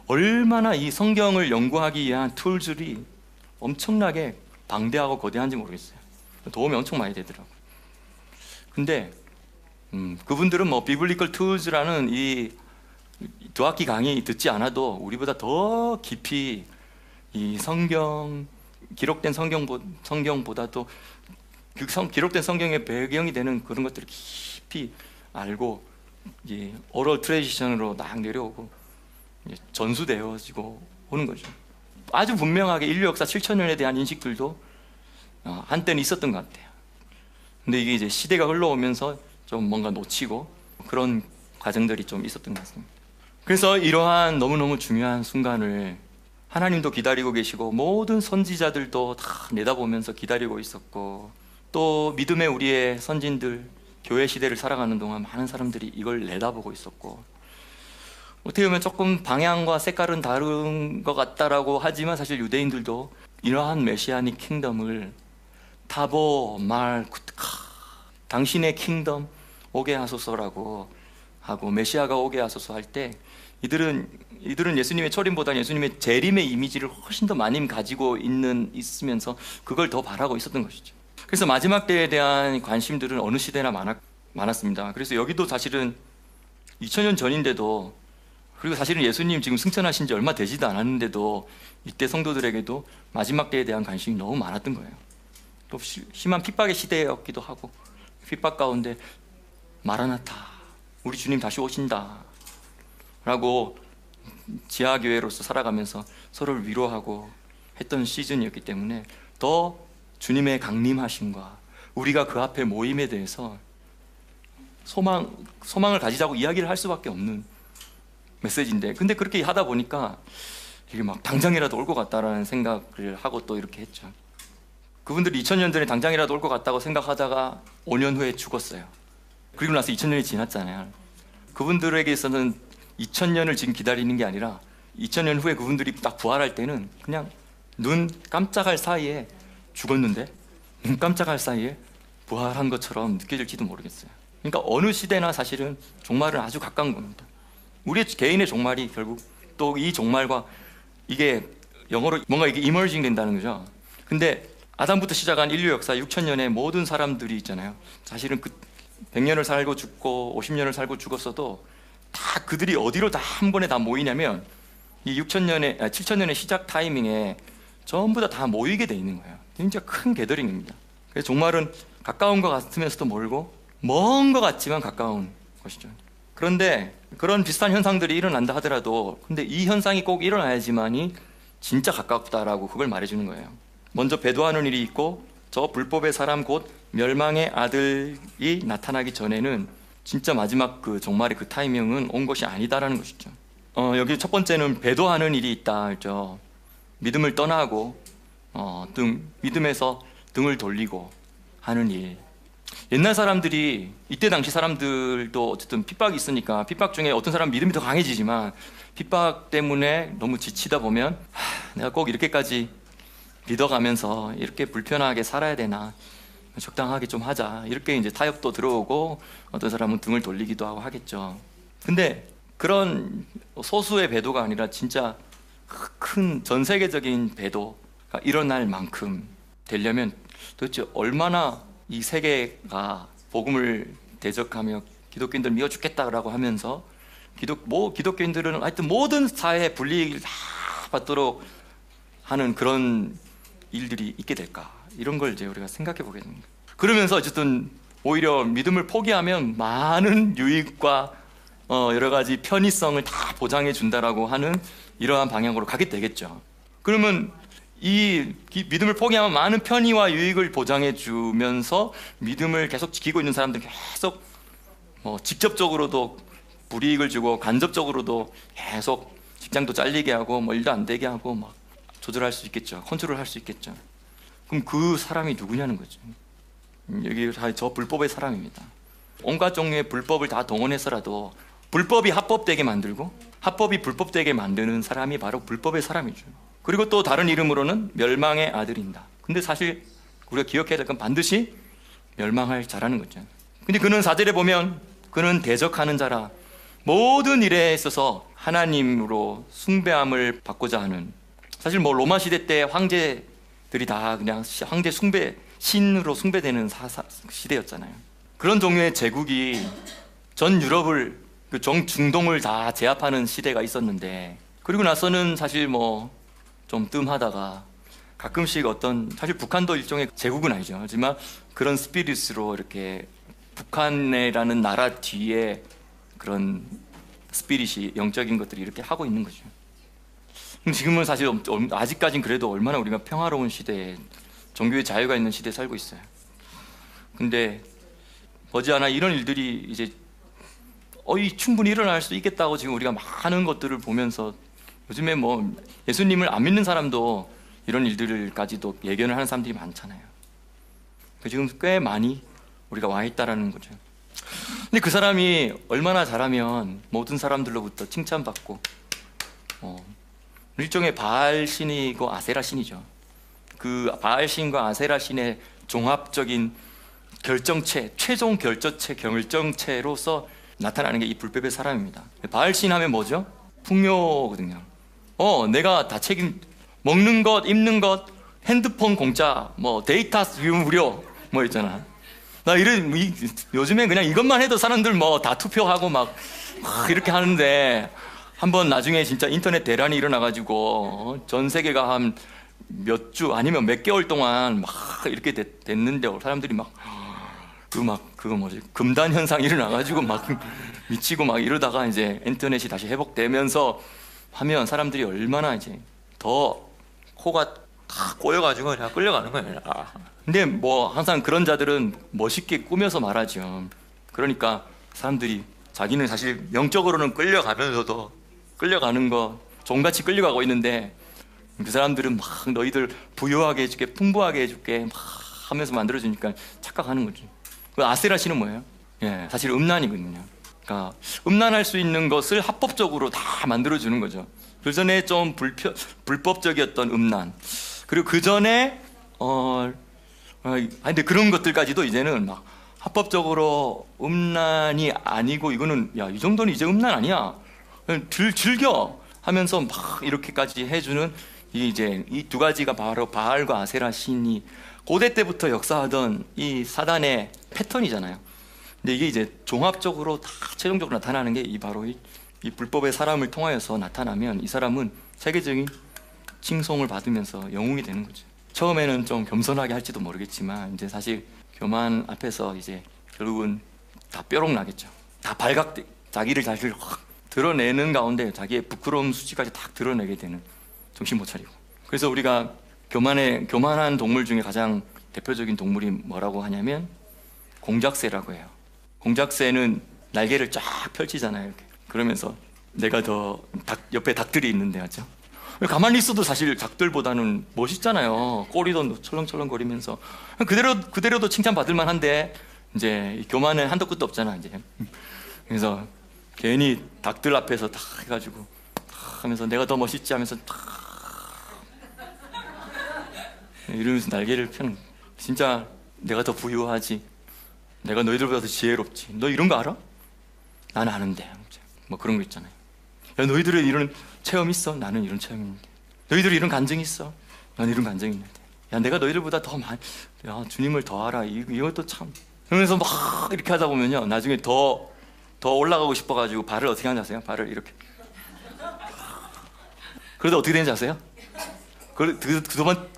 얼마나 이 성경을 연구하기 위한 툴들이 엄청나게 방대하고 거대한지 모르겠어요. 도움이 엄청 많이 되더라고요. 근데 그분들은 비블리컬 툴즈라는 이 두 학기 강의 듣지 않아도 우리보다 더 깊이 이 기록된 성경보다도 기록된 성경의 배경이 되는 그런 것들을 깊이 알고, 오럴 트레디션으로 딱 내려오고 전수되어지고 오는 거죠. 아주 분명하게 인류 역사 7,000년에 대한 인식들도 한때는 있었던 것 같아요. 근데 이게 이제 시대가 흘러오면서 좀 뭔가 놓치고 그런 과정들이 좀 있었던 것 같습니다. 그래서 이러한 너무너무 중요한 순간을 하나님도 기다리고 계시고 모든 선지자들도 다 내다보면서 기다리고 있었고, 또 믿음의 우리의 선진들, 교회 시대를 살아가는 동안 많은 사람들이 이걸 내다보고 있었고, 어떻게 보면 조금 방향과 색깔은 다른 것 같다라고 하지만 사실 유대인들도 이러한 메시아닉 킹덤을 타보 말 당신의 킹덤 오게 하소서라고 하고 메시아가 오게 하소서 할 때 이들은 예수님의 초림보다 예수님의 재림의 이미지를 훨씬 더 많이 가지고 있으면서 그걸 더 바라고 있었던 것이죠. 그래서 마지막 때에 대한 관심들은 어느 시대나 많았습니다. 그래서 여기도 사실은 2000년 전인데도, 그리고 사실은 예수님 지금 승천하신 지 얼마 되지도 않았는데도 이때 성도들에게도 마지막 때에 대한 관심이 너무 많았던 거예요. 또 심한 핍박의 시대였기도 하고, 핍박 가운데 마라나타, 우리 주님 다시 오신다 라고 지하교회로서 살아가면서 서로를 위로하고 했던 시즌이었기 때문에 더 주님의 강림하심과 우리가 그 앞에 모임에 대해서 소망을 가지자고 이야기를 할 수밖에 없는 메시지인데, 근데 그렇게 하다 보니까 이게 막 당장이라도 올 것 같다라는 생각을 하고 또 이렇게 했죠. 그분들이 2000년 전에 당장이라도 올 것 같다고 생각하다가 5년 후에 죽었어요. 그리고 나서 2000년이 지났잖아요. 그분들에게서는 2000년을 지금 기다리는 게 아니라 2000년 후에 그분들이 딱 부활할 때는 그냥 눈 깜짝할 사이에 죽었는데 눈 깜짝할 사이에 부활한 것처럼 느껴질지도 모르겠어요. 그러니까 어느 시대나 사실은 종말은 아주 가까운 겁니다. 우리 개인의 종말이 결국 또 이 종말과 이게 영어로 뭔가 이게 이머징 된다는 거죠. 근데 아담부터 시작한 인류 역사 6000년의 모든 사람들이 있잖아요. 사실은 그 100년을 살고 죽고 50년을 살고 죽었어도 다 그들이 어디로 다 한 번에 다 모이냐면 이 7000년의 시작 타이밍에 전부 다 모이게 돼 있는 거예요. 진짜 큰 게더링입니다. 그래서 종말은 가까운 것 같으면서도 멀고 먼 것 같지만 가까운 것이죠. 그런데 그런 비슷한 현상들이 일어난다 하더라도 근데 이 현상이 꼭 일어나야지만이 진짜 가깝다라고 그걸 말해주는 거예요. 먼저 배도하는 일이 있고 저 불법의 사람 곧 멸망의 아들이 나타나기 전에는 진짜 마지막 그 종말의 그 타이밍은 온 것이 아니다라는 것이죠. 여기 첫 번째는 배도하는 일이 있다 했죠. 믿음을 떠나고 믿음에서 등을 돌리고 하는 일. 옛날 사람들이 이때 당시 사람들도 어쨌든 핍박이 있으니까 핍박 중에 어떤 사람은 믿음이 더 강해지지만 핍박 때문에 너무 지치다 보면 내가 꼭 이렇게까지 믿어가면서 이렇게 불편하게 살아야 되나, 적당하게 좀 하자, 이렇게 이제 타협도 들어오고 어떤 사람은 등을 돌리기도 하고 하겠죠. 근데 그런 소수의 배도가 아니라 진짜 큰 전 세계적인 배도가 일어날 만큼 되려면 도대체 얼마나 이 세계가 복음을 대적하며 기독교인들 미워 죽겠다라고 하면서 기독교인들은 하여튼 모든 사회에 불이익을 다 받도록 하는 그런 일들이 있게 될까, 이런 걸 이제 우리가 생각해 보게 됩니다. 그러면서 어쨌든 오히려 믿음을 포기하면 많은 유익과 여러 가지 편의성을 다 보장해 준다라고 하는 이러한 방향으로 가게 되겠죠. 그러면 이 믿음을 포기하면 많은 편의와 유익을 보장해 주면서 믿음을 계속 지키고 있는 사람들은 계속 직접적으로도 불이익을 주고 간접적으로도 계속 직장도 잘리게 하고 일도 안 되게 하고 막 조절할 수 있겠죠. 컨트롤할 수 있겠죠. 그럼 그 사람이 누구냐는 거죠. 여기 저 불법의 사람입니다. 온갖 종류의 불법을 다 동원해서라도 불법이 합법되게 만들고 합법이 불법되게 만드는 사람이 바로 불법의 사람이죠. 그리고 또 다른 이름으로는 멸망의 아들입니다. 근데 사실 우리가 기억해야 될 건 반드시 멸망할 자라는 거죠. 근데 그는 4절에 보면 그는 대적하는 자라, 모든 일에 있어서 하나님으로 숭배함을 받고자 하는, 사실 로마 시대 때 황제들이 다 그냥 황제 신으로 숭배되는 시대였잖아요. 그런 종류의 제국이 전 유럽을 중동을 다 제압하는 시대가 있었는데, 그리고 나서는 사실 좀 뜸하다가 가끔씩 사실 북한도 일종의 제국은 아니죠. 하지만 그런 스피릿으로 이렇게 북한이라는 나라 뒤에 그런 스피릿이 영적인 것들이 이렇게 하고 있는 거죠. 지금은 사실 아직까진 그래도 얼마나 우리가 평화로운 시대에 종교의 자유가 있는 시대에 살고 있어요. 근데 머지않아 이런 일들이 이제 충분히 일어날 수 있겠다고 지금 우리가 많은 것들을 보면서 요즘에 뭐 예수님을 안 믿는 사람도 이런 일들까지도 예견을 하는 사람들이 많잖아요. 지금 꽤 많이 우리가 와 있다라는 거죠. 근데 그 사람이 얼마나 잘하면 모든 사람들로부터 칭찬받고 일종의 바알 신이고 아세라 신이죠. 그 바알 신과 아세라 신의 종합적인 결정체, 최종 결정체로서 나타나는 게 이 불법의 사람입니다. 바알 신 하면 뭐죠? 풍요거든요. 내가 다 먹는 것, 입는 것, 핸드폰 공짜, 뭐 데이터 무료, 뭐 있잖아. 나 요즘엔 그냥 이것만 해도 사람들 뭐 다 투표하고 막 이렇게 하는데, 한번 나중에 진짜 인터넷 대란이 일어나가지고 전 세계가 한 몇 주 아니면 몇 개월 동안 막 이렇게 됐는데 사람들이 그거 뭐지? 금단 현상 일어나가지고 막 미치고 막 이러다가 이제 인터넷이 다시 회복되면서 하면 사람들이 얼마나 이제 더 코가 다 꼬여가지고 그냥 끌려가는 거예요. 근데 뭐 항상 그런 자들은 멋있게 꾸며서 말하죠. 그러니까 사람들이 자기는 사실 영적으로는 끌려가면서도 끌려가는 거 종같이 끌려가고 있는데 그 사람들은 막 너희들 부유하게 해줄게, 풍부하게 해줄게 막 하면서 만들어주니까 착각하는 거죠. 그 아세라 신은 뭐예요? 사실 음란이거든요. 그러니까 음란할 수 있는 것을 합법적으로 다 만들어주는 거죠. 그 전에 좀 불법적이었던 음란, 그리고 그 전에 근데 그런 것들까지도 이제는 막 합법적으로 음란이 아니고 이거는 이 정도는 이제 음란 아니야. 즐겨 하면서 막 이렇게까지 해주는 이 두 가지가 바로 바알과 아세라 신이 고대 때부터 역사하던 이 사단의 패턴이잖아요. 근데 이게 이제 종합적으로 다 최종적으로 나타나는 게 바로 이 불법의 사람을 통하여서 나타나면 이 사람은 세계적인 칭송을 받으면서 영웅이 되는 거죠. 처음에는 좀 겸손하게 할지도 모르겠지만 이제 사실 교만 앞에서 이제 결국은 다 뾰록 나겠죠. 다 자기를 확 드러내는 가운데 자기의 부끄러움 수치까지 딱 드러내게 되는, 정신 못 차리고. 그래서 우리가 교만한 동물 중에 가장 대표적인 동물이 뭐라고 하냐면 공작새라고 해요. 공작새는 날개를 쫙 펼치잖아요. 이렇게. 그러면서 내가 옆에 닭들이 있는데, 맞죠? 가만히 있어도 사실 닭들보다는 멋있잖아요. 꼬리도 철렁철렁거리면서 그대로도 칭찬받을 만한데 이제 교만은 한도 끝도 없잖아 이제. 그래서 괜히 닭들 앞에서 다 해가지고 하면서 내가 더 멋있지 하면서 이러면서 날개를 펴는. 진짜 내가 더 부유하지, 내가 너희들보다 더 지혜롭지, 너 이런 거 알아? 나는 아는데, 뭐 그런 거 있잖아요. 야, 너희들은 이런 체험 있어? 나는 이런 체험이 있는데. 너희들은 이런 감정이 있어? 난 이런 감정이 있는데. 야, 내가 너희들보다 더 많이, 주님을 더 알아. 이것도 참. 그러면서 막 이렇게 하다 보면요, 나중에 더 올라가고 싶어가지고 발을 어떻게 하는지 아세요? 발을 이렇게. 그러다 어떻게 되는지 아세요?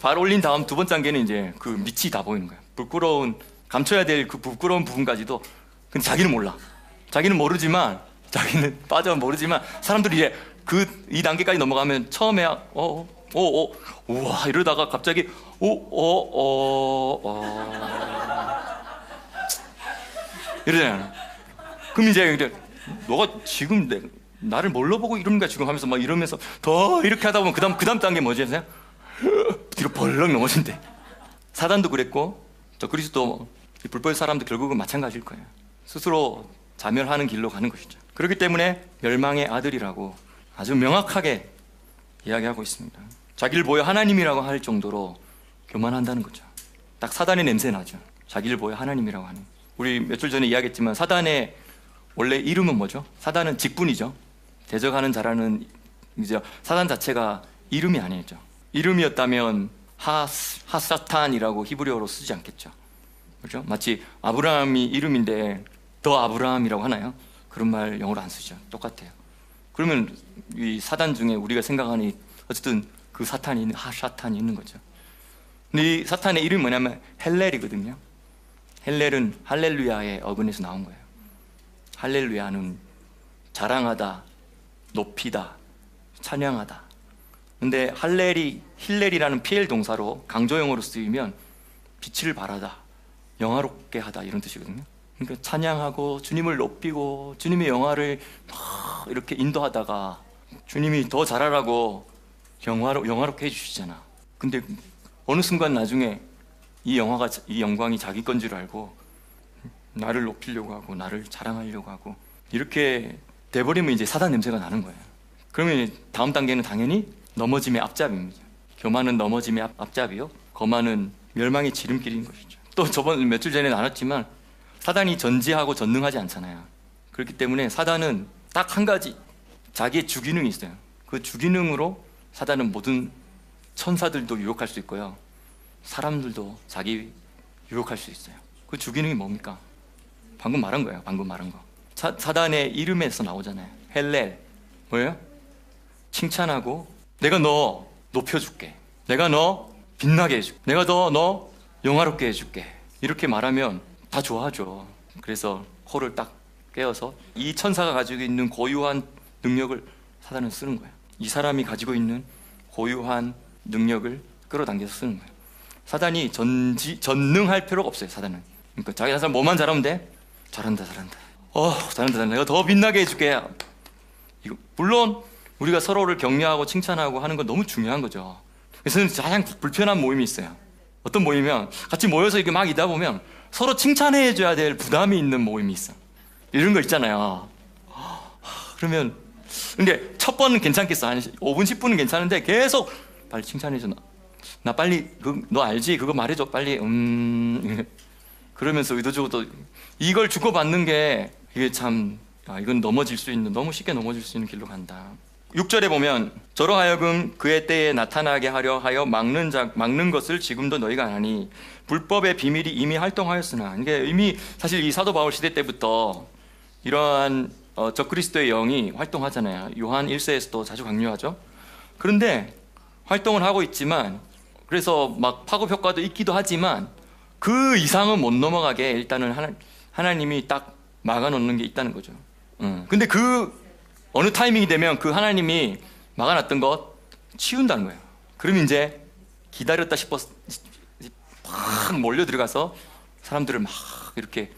발 올린 다음 두 번째 단계는 이제 그 밑이 다 보이는 거예요. 감춰야 될 그 부끄러운 부분까지도. 근데 자기는 몰라. 자기는 모르지만 사람들이 이제 이 단계까지 넘어가면 처음에 우와 이러다가 갑자기 이러잖아요. 그럼 이제 너가 지금 나를 뭘로 보고 이러는가 지금 하면서 막 이러면서 더 이렇게 하다 보면 그 다음 단계 뭐지 아세요? 뒤로 벌렁 넘어진대. 사단도 그랬고 저 그리스도 불법의 사람도 결국은 마찬가지일 거예요. 스스로 자멸하는 길로 가는 것이죠. 그렇기 때문에 멸망의 아들이라고 아주 명확하게 이야기하고 있습니다. 자기를 보여 하나님이라고 할 정도로 교만한다는 거죠. 딱 사단의 냄새 나죠. 자기를 보여 하나님이라고 하는. 우리 며칠 전에 이야기했지만 사단의 원래 이름은 뭐죠? 사단은 직분이죠. 대적하는 자라는 이제 사단 자체가 이름이 아니죠. 이름이었다면 하사탄이라고 히브리어로 쓰지 않겠죠. 그렇죠? 마치 아브라함이 이름인데 더 아브라함이라고 하나요? 그런 말 영어로 안 쓰죠. 똑같아요. 그러면 이 사단 중에 우리가 생각하는 어쨌든 그 사탄이 하사탄이 있는 거죠. 근데 이 사탄의 이름이 뭐냐면 헬렐이거든요. 헬렐은 할렐루야의 어근에서 나온 거예요. 할렐루야는 자랑하다, 높이다, 찬양하다. 근데 힐렐이라는 PL 동사로 강조형으로 쓰이면 빛을 발하다, 영화롭게 하다 이런 뜻이거든요. 그러니까 찬양하고 주님을 높이고 주님의 영화를 막 이렇게 인도하다가 주님이 더 잘하라고 영화롭게 해주시잖아. 근데 어느 순간 나중에 이 영광이 자기 건 줄 알고 나를 높이려고 하고 나를 자랑하려고 하고 이렇게 돼버리면 이제 사단 냄새가 나는 거예요. 그러면 다음 단계는 당연히 넘어짐의 앞잡이입니다. 교만은 넘어짐의 앞잡이요, 거만은 멸망의 지름길인 것이죠. 또 저번 며칠 전에 나눴지만 사단이 전지하고 전능하지 않잖아요. 그렇기 때문에 사단은 딱 한 가지 자기의 주기능이 있어요. 그 주기능으로 사단은 모든 천사들도 유혹할 수 있고요, 사람들도 자기 유혹할 수 있어요. 그 주기능이 뭡니까? 방금 말한 거예요. 방금 말한 거. 사단의 이름에서 나오잖아요. 헬렐. 뭐예요? 칭찬하고 내가 너 높여줄게, 내가 너 빛나게 해줄게, 내가 너 영화롭게 해줄게, 이렇게 말하면 다 좋아하죠. 그래서 코를 딱 깨어서 이 천사가 가지고 있는 고유한 능력을 사단은 쓰는 거예요. 이 사람이 가지고 있는 고유한 능력을 끌어당겨서 쓰는 거예요. 사단이 전능할 필요가 없어요. 사단은. 그러니까 자기 사람 뭐만 잘하면 돼? 잘한다. 잘한다. 내가 더 빛나게 해줄게. 이거 물론 우리가 서로를 격려하고 칭찬하고 하는 건 너무 중요한 거죠. 그래서 가장 불편한 모임이 있어요. 어떤 모임이면 같이 모여서 이렇게 막 있다 보면 서로 칭찬해 줘야 될 부담이 있는 모임이 있어. 이런 거 있잖아요. 그러면 근데 첫 번은 괜찮겠어. 한 5분 10분은 괜찮은데 계속 빨리 칭찬해 줘. 나 빨리 너 알지? 그거 말해줘 빨리. 그러면서 의도적으로 이걸 주고받는 게 이게 참 이건 너무 쉽게 넘어질 수 있는 길로 간다. 6절에 보면 저로 하여금 그의 때에 나타나게 하려 하여 막는 것을 지금도 너희가 안 하니 불법의 비밀이 이미 활동하였으나. 이게 이미 사실 이 사도 바울 시대 때부터 이러한 적그리스도의 영이 활동하잖아요. 요한 1서에서도 자주 강조하죠. 그런데 활동을 하고 있지만, 그래서 막 파급 효과도 있기도 하지만 그 이상은 못 넘어가게 일단은 하나님이 딱 막아놓는 게 있다는 거죠. 근데 그 어느 타이밍이 되면 그 하나님이 막아놨던 것 치운다는 거예요. 그럼 이제 기다렸다 싶어서 막 몰려 들어가서 사람들을 막 이렇게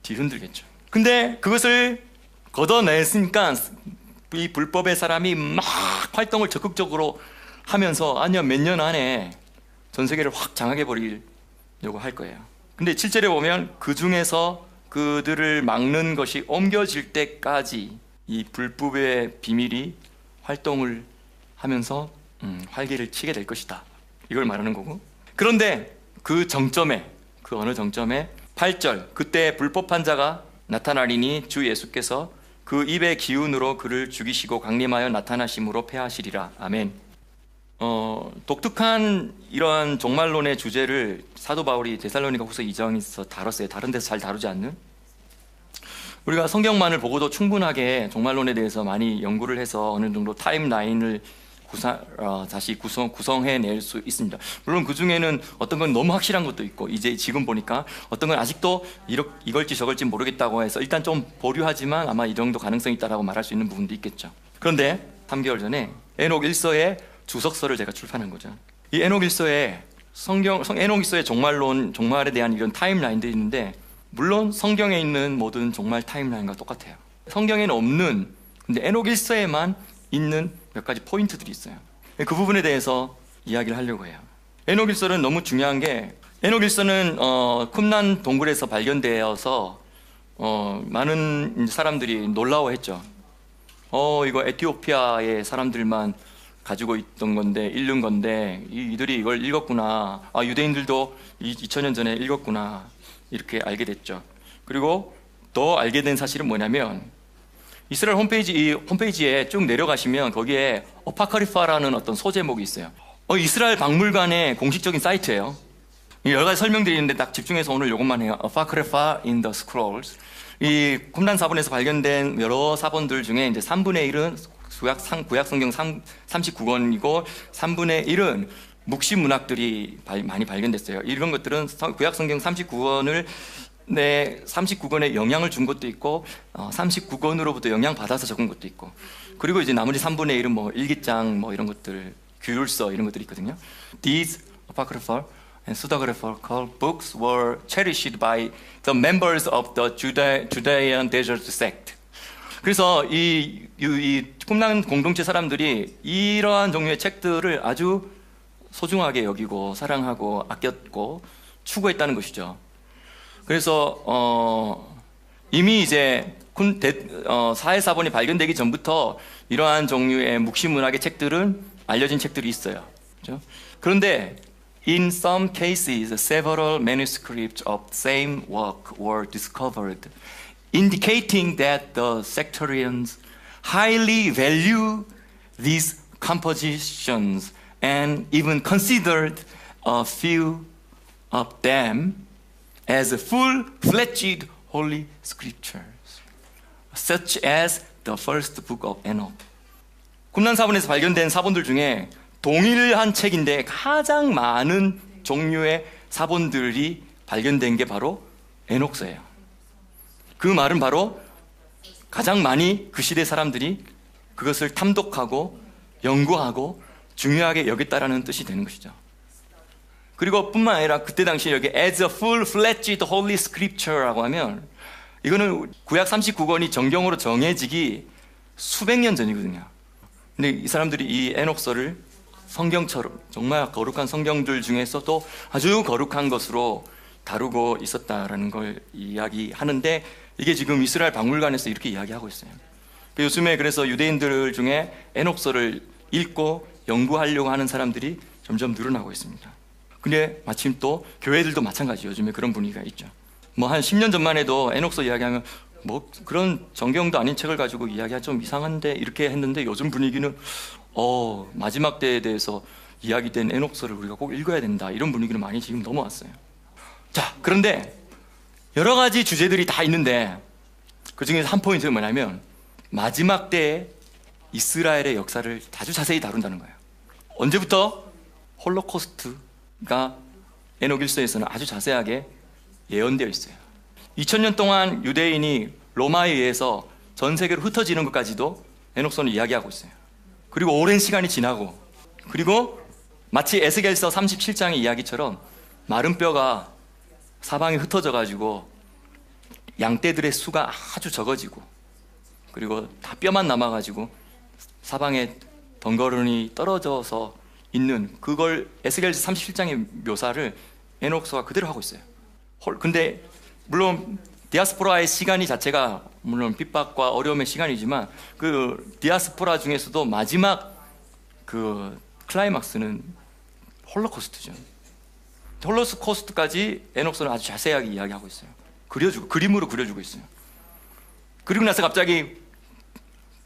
뒤흔들겠죠. 근데 그것을 걷어냈으니까 이 불법의 사람이 막 활동을 적극적으로 하면서 아니요 몇 년 안에 전 세계를 확 장악해 버리려고 할 거예요. 근데 7절에 보면 그 중에서 그들을 막는 것이 옮겨질 때까지 이 불법의 비밀이 활동을 하면서 활개를 치게 될 것이다, 이걸 말하는 거고. 그런데 그 어느 정점에 8절 그때 불법한 자가 나타나리니 주 예수께서 그 입의 기운으로 그를 죽이시고 강림하여 나타나심으로 패하시리라. 아멘. 독특한 이러한 종말론의 주제를 사도 바울이 데살로니가 후서 2장에서 다뤘어요. 다른 데서 잘 다루지 않는. 우리가 성경만을 보고도 충분하게 종말론에 대해서 많이 연구를 해서 어느 정도 타임라인을 다시 구성해낼 수 있습니다. 물론 그 중에는 어떤 건 너무 확실한 것도 있고, 이제 지금 보니까 어떤 건 아직도 이걸지 저걸지 모르겠다고 해서 일단 좀 보류하지만 아마 이 정도 가능성이 있다라고 말할 수 있는 부분도 있겠죠. 그런데 3개월 전에 에녹 1서의 주석서를 제가 출판한 거죠. 이 에녹 1서에 에녹 1서의 종말에 대한 이런 타임라인들이 있는데, 물론 성경에 있는 모든 종말 타임라인과 똑같아요. 성경에는 없는, 근데 에녹 1서에만 있는 몇 가지 포인트들이 있어요. 그 부분에 대해서 이야기를 하려고 해요. 에녹 1서는 너무 중요한 게, 에녹 1서는 쿰란 동굴에서 발견되어서 많은 사람들이 놀라워했죠. 이거 에티오피아의 사람들만 가지고 있던 건데, 읽는 건데 이들이 이걸 읽었구나. 유대인들도 2000년 전에 읽었구나, 이렇게 알게 됐죠. 그리고 더 알게 된 사실은 뭐냐면, 이스라엘 홈페이지에 쭉 내려가시면 거기에 어파카리파라는 어떤 소제목이 있어요. 이스라엘 박물관의 공식적인 사이트예요. 여러 가지 설명들이 있는데 딱 집중해서 오늘 이것만 해요. Apocrypha in the Scrolls. 이 쿰란 사본에서 발견된 여러 사본들 중에 이제 3분의 1은 구약 성경 39권이고 3분의 1은 묵시 문학들이 많이 발견됐어요. 이런 것들은 구약 성경 39권에 영향을 준 것도 있고 39권으로부터 영향 받아서 적은 것도 있고, 그리고 이제 나머지 3분의 1은 뭐 일기장 뭐 이런 것들 규율서 이런 것들이 있거든요. These apocryphal and pseudepigraphical books were cherished by the members of the Judean Desert sect. 그래서 이 꿈난 공동체 사람들이 이러한 종류의 책들을 아주 소중하게 여기고 사랑하고 아꼈고 추구했다는 것이죠. 그래서 이미 이제 사해사본이 발견되기 전부터 이러한 종류의 묵시문학의 책들은 알려진 책들이 있어요. 그렇죠? 그런데 in some cases, several manuscripts of the same work were discovered, indicating that the sectarians highly value these compositions and even considered a few of them as full-fledged holy scriptures, such as the first book of Enoch. 꿈난 사본에서 발견된 사본들 중에 동일한 책인데 가장 많은 종류의 사본들이 발견된 게 바로 에녹서예요. 그 말은 바로 가장 많이 그 시대 사람들이 그것을 탐독하고 연구하고 중요하게 여겼다라는 뜻이 되는 것이죠. 그리고 뿐만 아니라 그때 당시에 여기 as a full-fledged holy scripture라고 하면 이거는 구약 39권이 정경으로 정해지기 수백 년 전이거든요. 근데 이 사람들이 이 에녹서를 성경처럼 정말 거룩한 성경들 중에서도 아주 거룩한 것으로 다루고 있었다라는 걸 이야기하는데 이게 지금 이스라엘 박물관에서 이렇게 이야기하고 있어요. 요즘에 그래서 유대인들 중에 에녹서를 읽고 연구하려고 하는 사람들이 점점 늘어나고 있습니다. 근데 마침 또 교회들도 마찬가지 요즘에 그런 분위기가 있죠. 뭐 한 10년 전만 해도 에녹서 이야기하면 뭐 그런 정경도 아닌 책을 가지고 이야기가 좀 이상한데 이렇게 했는데 요즘 분위기는 마지막 때에 대해서 이야기된 에녹서를 우리가 꼭 읽어야 된다 이런 분위기는 많이 지금 넘어왔어요. 자, 그런데 여러 가지 주제들이 다 있는데 그 중에서 한 포인트는 뭐냐면 마지막 때에 이스라엘의 역사를 아주 자세히 다룬다는 거예요. 언제부터? 홀로코스트가 에녹일서에서는 아주 자세하게 예언되어 있어요. 2000년 동안 유대인이 로마에 의해서 전 세계로 흩어지는 것까지도 에녹서는 이야기하고 있어요. 그리고 오랜 시간이 지나고 그리고 마치 에스겔서 37장의 이야기처럼 마른 뼈가 사방에 흩어져 가지고 양떼들의 수가 아주 적어지고 그리고 다 뼈만 남아 가지고 사방에 덩그러니 떨어져서 있는 그걸 에스겔서 37장의 묘사를 에녹서가 그대로 하고 있어요. 근데 물론 디아스포라의 시간이 자체가 물론 핍박과 어려움의 시간이지만 그 디아스포라 중에서도 마지막 그 클라이막스는 홀로코스트죠. 홀로코스트까지 에녹서는 아주 자세하게 이야기하고 있어요. 그림으로 그려주고 있어요. 그리고 나서 갑자기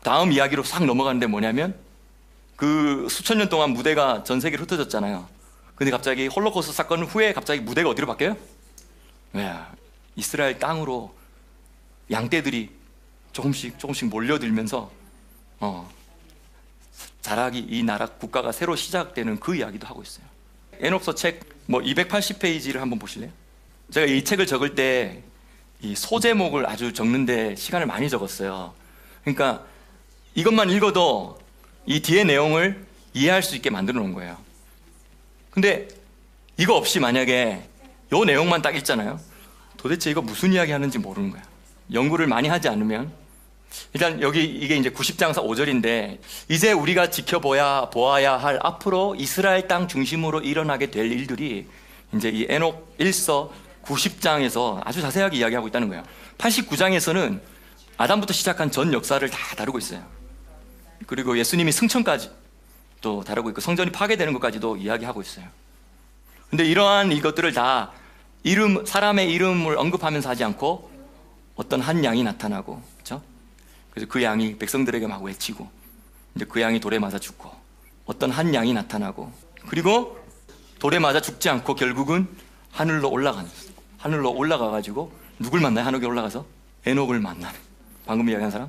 다음 이야기로 싹 넘어가는데 뭐냐면 그 수천 년 동안 무대가 전 세계로 흩어졌잖아요. 근데 갑자기 홀로코스트 사건 후에 갑자기 무대가 어디로 바뀌어요? 이스라엘 땅으로 양떼들이 조금씩 몰려들면서 자라기 이 나라 국가가 새로 시작되는 그 이야기도 하고 있어요. 에녹서 책 280페이지를 한번 보실래요? 제가 이 책을 적을 때 이 소제목을 아주 적는데 시간을 많이 적었어요. 그러니까 이것만 읽어도 이 뒤에 내용을 이해할 수 있게 만들어 놓은 거예요. 근데 이거 없이 만약에 이 내용만 딱 읽잖아요. 도대체 이거 무슨 이야기 하는지 모르는 거야. 연구를 많이 하지 않으면. 일단 여기 이게 이제 90장 5절인데 이제 우리가 보아야 할 앞으로 이스라엘 땅 중심으로 일어나게 될 일들이 이제 이 에녹 1서 90장에서 아주 자세하게 이야기하고 있다는 거예요. 89장에서는 아담부터 시작한 전 역사를 다 다루고 있어요. 그리고 예수님이 승천까지 또 다루고 있고 성전이 파괴되는 것까지도 이야기하고 있어요. 근데 이러한 이것들을 다 사람의 이름을 언급하면서 하지 않고 어떤 한 양이 나타나고, 그렇죠? 그래서 그 양이 백성들에게 막 외치고, 이제 그 양이 돌에 맞아 죽고, 어떤 한 양이 나타나고, 그리고 돌에 맞아 죽지 않고 결국은 하늘로 올라가가지고 누굴 만나요? 하늘에 올라가서 에녹을 만나는. 방금 이야기한 사람?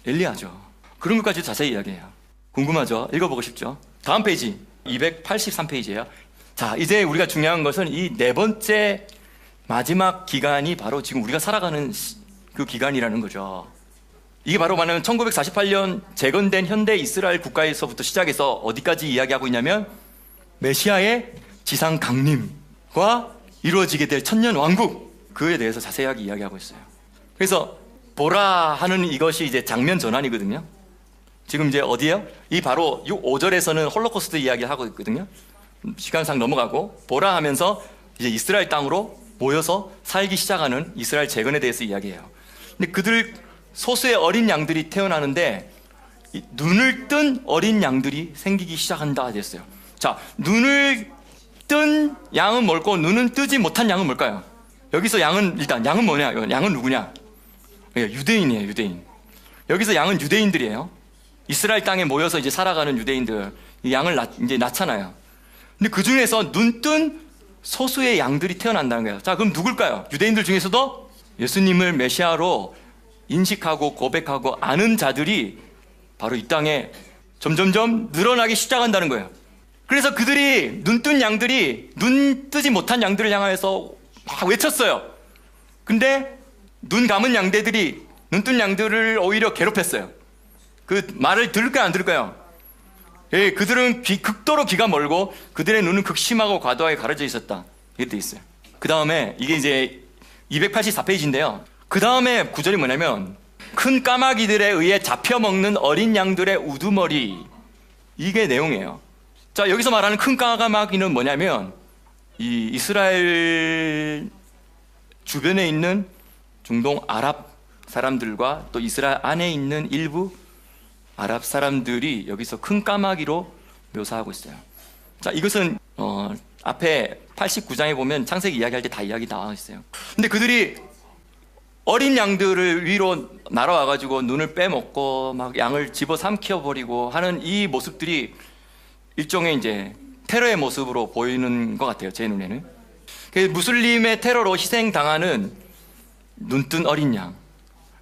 엘리야죠. 그런 것까지 자세히 이야기해요. 궁금하죠? 읽어보고 싶죠? 다음 페이지 283페이지예요. 자, 이제 우리가 중요한 것은 이 네 번째 마지막 기간이 바로 지금 우리가 살아가는 그 기간이라는 거죠. 이게 바로 말하면 1948년 재건된 현대 이스라엘 국가에서부터 시작해서 어디까지 이야기하고 있냐면 메시아의 지상 강림과 이루어지게 될 천년 왕국, 그에 대해서 자세하게 이야기하고 있어요. 그래서 보라 하는 이것이 이제 장면 전환이거든요. 지금 이제 어디에요? 이 바로 5절에서는 홀로코스트 이야기를 하고 있거든요. 시간상 넘어가고 보라 하면서 이제 이스라엘 땅으로 모여서 살기 시작하는 이스라엘 재건에 대해서 이야기해요. 근데 그들 소수의 어린 양들이 태어나는데 눈을 뜬 어린 양들이 생기기 시작한다 됐어요. 자, 눈을 뜬 양은 뭘고 눈은 뜨지 못한 양은 뭘까요? 여기서 양은 일단 양은 뭐냐? 양은 누구냐? 유대인이에요, 유대인. 여기서 양은 유대인들이에요. 이스라엘 땅에 모여서 이제 살아가는 유대인들, 이 양을 이제 낳잖아요. 근데 그 중에서 눈 뜬 소수의 양들이 태어난다는 거예요. 자, 그럼 누굴까요? 유대인들 중에서도 예수님을 메시아로 인식하고 고백하고 아는 자들이 바로 이 땅에 점점점 늘어나기 시작한다는 거예요. 그래서 그들이 눈 뜬 양들이 눈 뜨지 못한 양들을 향해서 막 외쳤어요. 근데 눈 감은 양대들이 눈 뜬 양들을 오히려 괴롭혔어요. 그 말을 들을까요, 안 들을까요? 예, 그들은 극도로 귀가 멀고 그들의 눈은 극심하고 과도하게 가려져 있었다. 이게 돼 있어요. 그 다음에 이게 이제 284페이지인데요. 그 다음에 구절이 뭐냐면 큰 까마귀들에 의해 잡혀먹는 어린 양들의 우두머리, 이게 내용이에요. 자, 여기서 말하는 큰 까마귀는 뭐냐면 이 이스라엘 주변에 있는 중동 아랍 사람들과 또 이스라엘 안에 있는 일부 아랍 사람들이 여기서 큰 까마귀로 묘사하고 있어요. 자, 이것은 앞에 89장에 보면 창세기 이야기할 때 다 이야기 나와 있어요. 근데 그들이 어린 양들을 위로 날아와가지고 눈을 빼먹고 막 양을 집어삼켜버리고 하는 이 모습들이 일종의 이제 테러의 모습으로 보이는 것 같아요, 제 눈에는. 무슬림의 테러로 희생당하는 눈뜬 어린 양.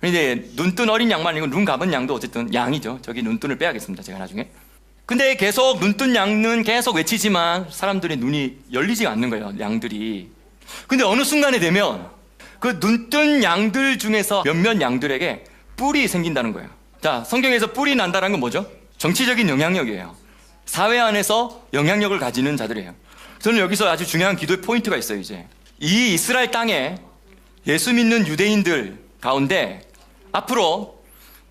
근데 눈뜬 어린 양만 아니고 눈 감은 양도 어쨌든 양이죠. 저기 눈뜬을 빼야겠습니다, 제가 나중에. 근데 계속 눈뜬 양은 계속 외치지만 사람들의 눈이 열리지 않는 거예요, 양들이. 근데 어느 순간에 되면 그 눈뜬 양들 중에서 몇몇 양들에게 뿔이 생긴다는 거예요. 자, 성경에서 뿔이 난다는 건 뭐죠? 정치적인 영향력이에요. 사회 안에서 영향력을 가지는 자들이에요. 저는 여기서 아주 중요한 기도의 포인트가 있어요. 이제 이 이스라엘 땅에 예수 믿는 유대인들 가운데 앞으로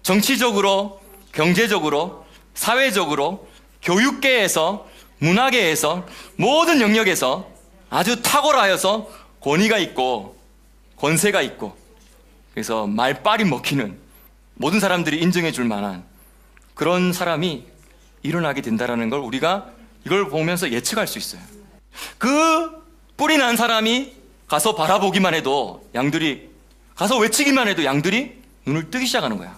정치적으로, 경제적으로, 사회적으로, 교육계에서, 문화계에서, 모든 영역에서 아주 탁월하여서 권위가 있고 권세가 있고, 그래서 말빨이 먹히는, 모든 사람들이 인정해 줄 만한 그런 사람이 일어나게 된다는 걸 우리가 이걸 보면서 예측할 수 있어요. 그 뿔이 난 사람이 가서 바라보기만 해도 양들이, 가서 외치기만 해도 양들이 눈을 뜨기 시작하는 거야.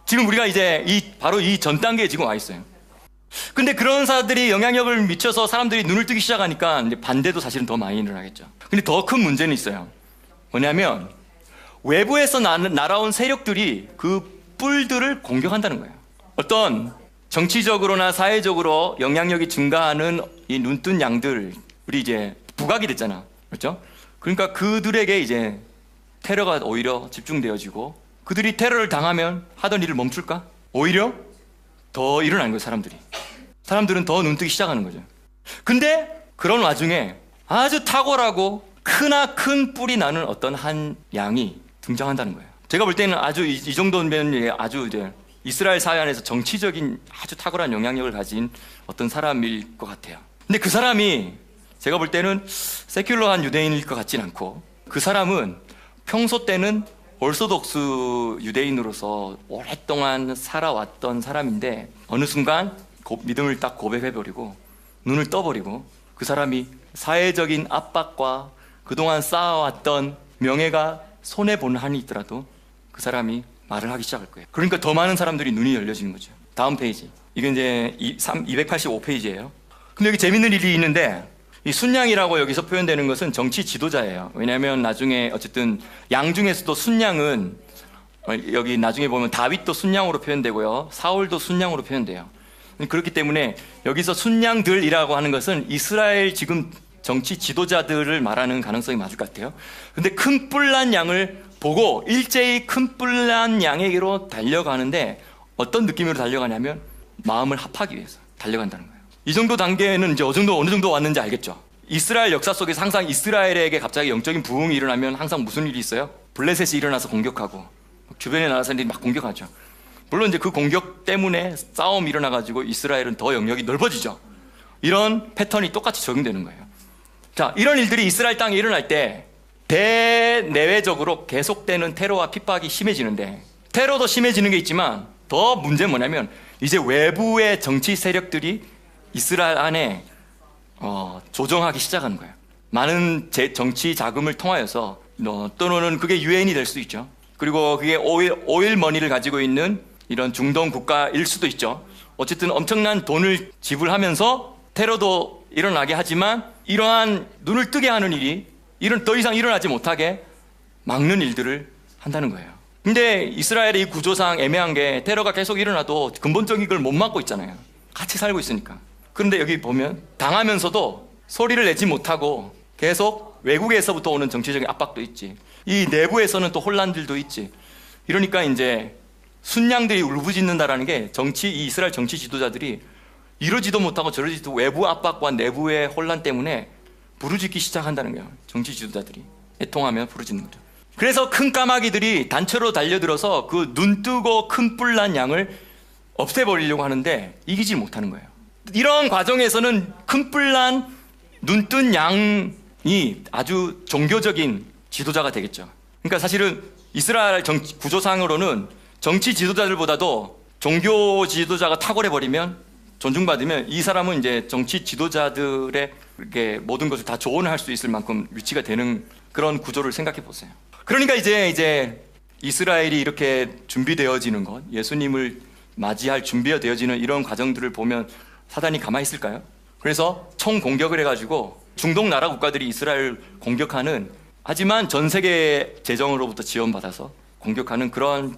지금 우리가 이제 바로 이 전 단계에 지금 와 있어요. 근데 그런 사람들이 영향력을 미쳐서 사람들이 눈을 뜨기 시작하니까 이제 반대도 사실은 더 많이 일어나겠죠. 근데 더 큰 문제는 있어요. 뭐냐면 외부에서 날아온 세력들이 그 뿔들을 공격한다는 거예요. 어떤 정치적으로나 사회적으로 영향력이 증가하는 이 눈뜬 양들, 우리 이제 부각이 됐잖아, 그렇죠? 그러니까 그들에게 이제 테러가 오히려 집중되어지고, 그들이 테러를 당하면 하던 일을 멈출까? 오히려 더 일어나는 거예요, 사람들이. 사람들은 더 눈뜨기 시작하는 거죠. 근데 그런 와중에 아주 탁월하고 크나큰 뿔이 나는 어떤 한 양이 등장한다는 거예요. 제가 볼 때는 아주 이 정도면 아주 이제 이스라엘 사회 안에서 정치적인 아주 탁월한 영향력을 가진 어떤 사람일 것 같아요. 근데 그 사람이 제가 볼 때는 세큘러한 유대인일 것 같진 않고, 그 사람은 평소 때는 올소독스 유대인으로서 오랫동안 살아왔던 사람인데 어느 순간 믿음을 딱 고백해버리고 눈을 떠버리고, 그 사람이 사회적인 압박과 그동안 쌓아왔던 명예가 손해보는 한이 있더라도 그 사람이 말을 하기 시작할 거예요. 그러니까 더 많은 사람들이 눈이 열려지는 거죠. 다음 페이지. 이게 이제 285페이지예요. 근데 여기 재밌는 일이 있는데, 이 순양이라고 여기서 표현되는 것은 정치 지도자예요. 왜냐하면 나중에 어쨌든 양 중에서도 순양은 여기 나중에 보면 다윗도 순양으로 표현되고요, 사울도 순양으로 표현돼요. 그렇기 때문에 여기서 순양들이라고 하는 것은 이스라엘 지금 정치 지도자들을 말하는 가능성이 많을 것 같아요. 근데 큰 뿔난 양을 보고 일제히 큰 뿔난 양에게로 달려가는데 어떤 느낌으로 달려가냐면 마음을 합하기 위해서 달려간다는 거예요. 이 정도 단계는 이제 어느 정도 왔는지 알겠죠? 이스라엘 역사 속에서 항상 이스라엘에게 갑자기 영적인 부흥이 일어나면 항상 무슨 일이 있어요? 블레셋이 일어나서 공격하고 주변의 나라 사람들이 막 공격하죠. 물론 이제 그 공격 때문에 싸움이 일어나가지고 이스라엘은 더 영역이 넓어지죠. 이런 패턴이 똑같이 적용되는 거예요. 자, 이런 일들이 이스라엘 땅에 일어날 때 대내외적으로 계속되는 테러와 핍박이 심해지는데, 테러도 심해지는 게 있지만 더 문제는 뭐냐면 이제 외부의 정치 세력들이 이스라엘 안에 조정하기 시작하는 거예요. 많은 정치 자금을 통하여서 또는 그게 유엔이 될 수도 있죠. 그리고 그게 오일 머니를 가지고 있는 이런 중동 국가일 수도 있죠. 어쨌든 엄청난 돈을 지불하면서 테러도 일어나게 하지만 이러한 눈을 뜨게 하는 일이 더 이상 일어나지 못하게 막는 일들을 한다는 거예요. 근데 이스라엘의 이 구조상 애매한 게 테러가 계속 일어나도 근본적인 걸 못 막고 있잖아요. 같이 살고 있으니까. 그런데 여기 보면 당하면서도 소리를 내지 못하고 계속 외국에서부터 오는 정치적인 압박도 있지. 이 내부에서는 또 혼란들도 있지. 이러니까 이제 순양들이 울부짖는다라는 게 이 이스라엘 정치 지도자들이 이러지도 못하고 저러지도 외부 압박과 내부의 혼란 때문에 부르짖기 시작한다는 거예요. 정치 지도자들이 애통하며 부르짖는 거죠. 그래서 큰 까마귀들이 단체로 달려들어서 그 눈 뜨고 큰 뿔난 양을 없애버리려고 하는데 이기지 못하는 거예요. 이런 과정에서는 큰 뿔난 눈 뜬 양이 아주 종교적인 지도자가 되겠죠. 그러니까 사실은 이스라엘 구조상으로는 정치 지도자들보다도 종교 지도자가 탁월해버리면, 존중받으면 이 사람은 이제 정치 지도자들의 이렇게 모든 것을 다 조언할 수 있을 만큼 위치가 되는 그런 구조를 생각해 보세요. 그러니까 이제 이스라엘이 이렇게 준비되어지는 것, 예수님을 맞이할 준비되어지는 이런 과정들을 보면 사단이 가만히 있을까요? 그래서 총 공격을 해가지고 중동 나라 국가들이 이스라엘을 공격하는, 하지만 전 세계 재정으로부터 지원받아서 공격하는 그런,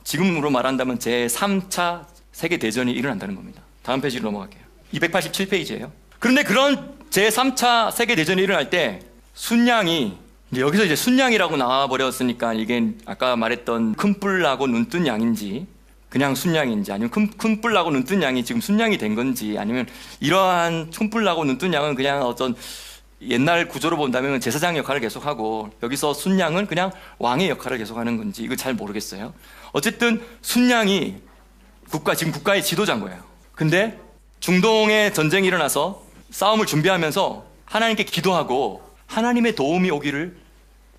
지금으로 말한다면 제3차 세계대전이 일어난다는 겁니다. 다음 페이지로 넘어갈게요. 287페이지예요. 그런데 그런 제3차 세계대전이 일어날 때 순양이, 여기서 이제 순양이라고 나와버렸으니까 이게 아까 말했던 큰 뿔나고 눈뜬 양인지 그냥 순양인지, 아니면 큰 뿔나고 눈뜬 양이 지금 순양이 된 건지, 아니면 이러한 큰 뿔나고 눈뜬 양은 그냥 어떤 옛날 구조로 본다면 제사장 역할을 계속하고 여기서 순양은 그냥 왕의 역할을 계속하는 건지 이거 잘 모르겠어요. 어쨌든 순양이 지금 국가의 지도자인 거예요. 근데 중동에 전쟁이 일어나서 싸움을 준비하면서 하나님께 기도하고 하나님의 도움이 오기를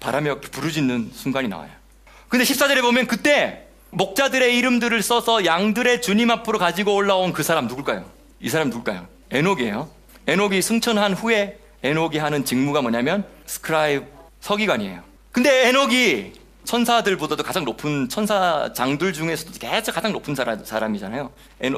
바라며 부르짖는 순간이 나와요. 근데 14절에 보면 그때 목자들의 이름들을 써서 양들의 주님 앞으로 가지고 올라온 그 사람 누굴까요? 이 사람 누굴까요? 에녹이에요. 에녹이 승천한 후에 에녹이 하는 직무가 뭐냐면 스크라이브, 서기관이에요. 근데 에녹이 천사들보다도 가장 높은, 천사장들 중에서도 가장 높은 사람이잖아요.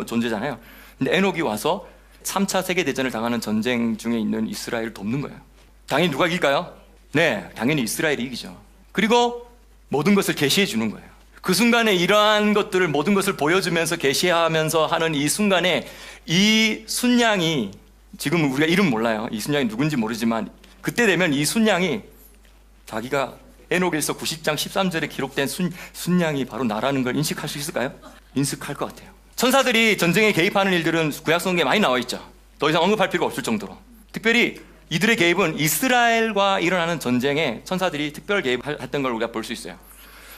존재잖아요. 근데 에녹이 와서 3차 세계대전을 당하는 전쟁 중에 있는 이스라엘을 돕는 거예요. 당연히 누가 이길까요? 네, 당연히 이스라엘이 이기죠. 그리고 모든 것을 계시해 주는 거예요. 그 순간에 이러한 것들을 모든 것을 보여주면서 계시하면서 하는 이 순간에 이 순양이, 지금 우리가 이름 몰라요. 이 순양이 누군지 모르지만 그때 되면 이 순양이 자기가 에녹에서 90장 13절에 기록된 순양이 바로 나라는 걸 인식할 수 있을까요? 인식할 것 같아요. 천사들이 전쟁에 개입하는 일들은 구약성경에 많이 나와 있죠. 더 이상 언급할 필요가 없을 정도로. 특별히 이들의 개입은 이스라엘과 일어나는 전쟁에 천사들이 특별 개입했던 걸 우리가 볼 수 있어요.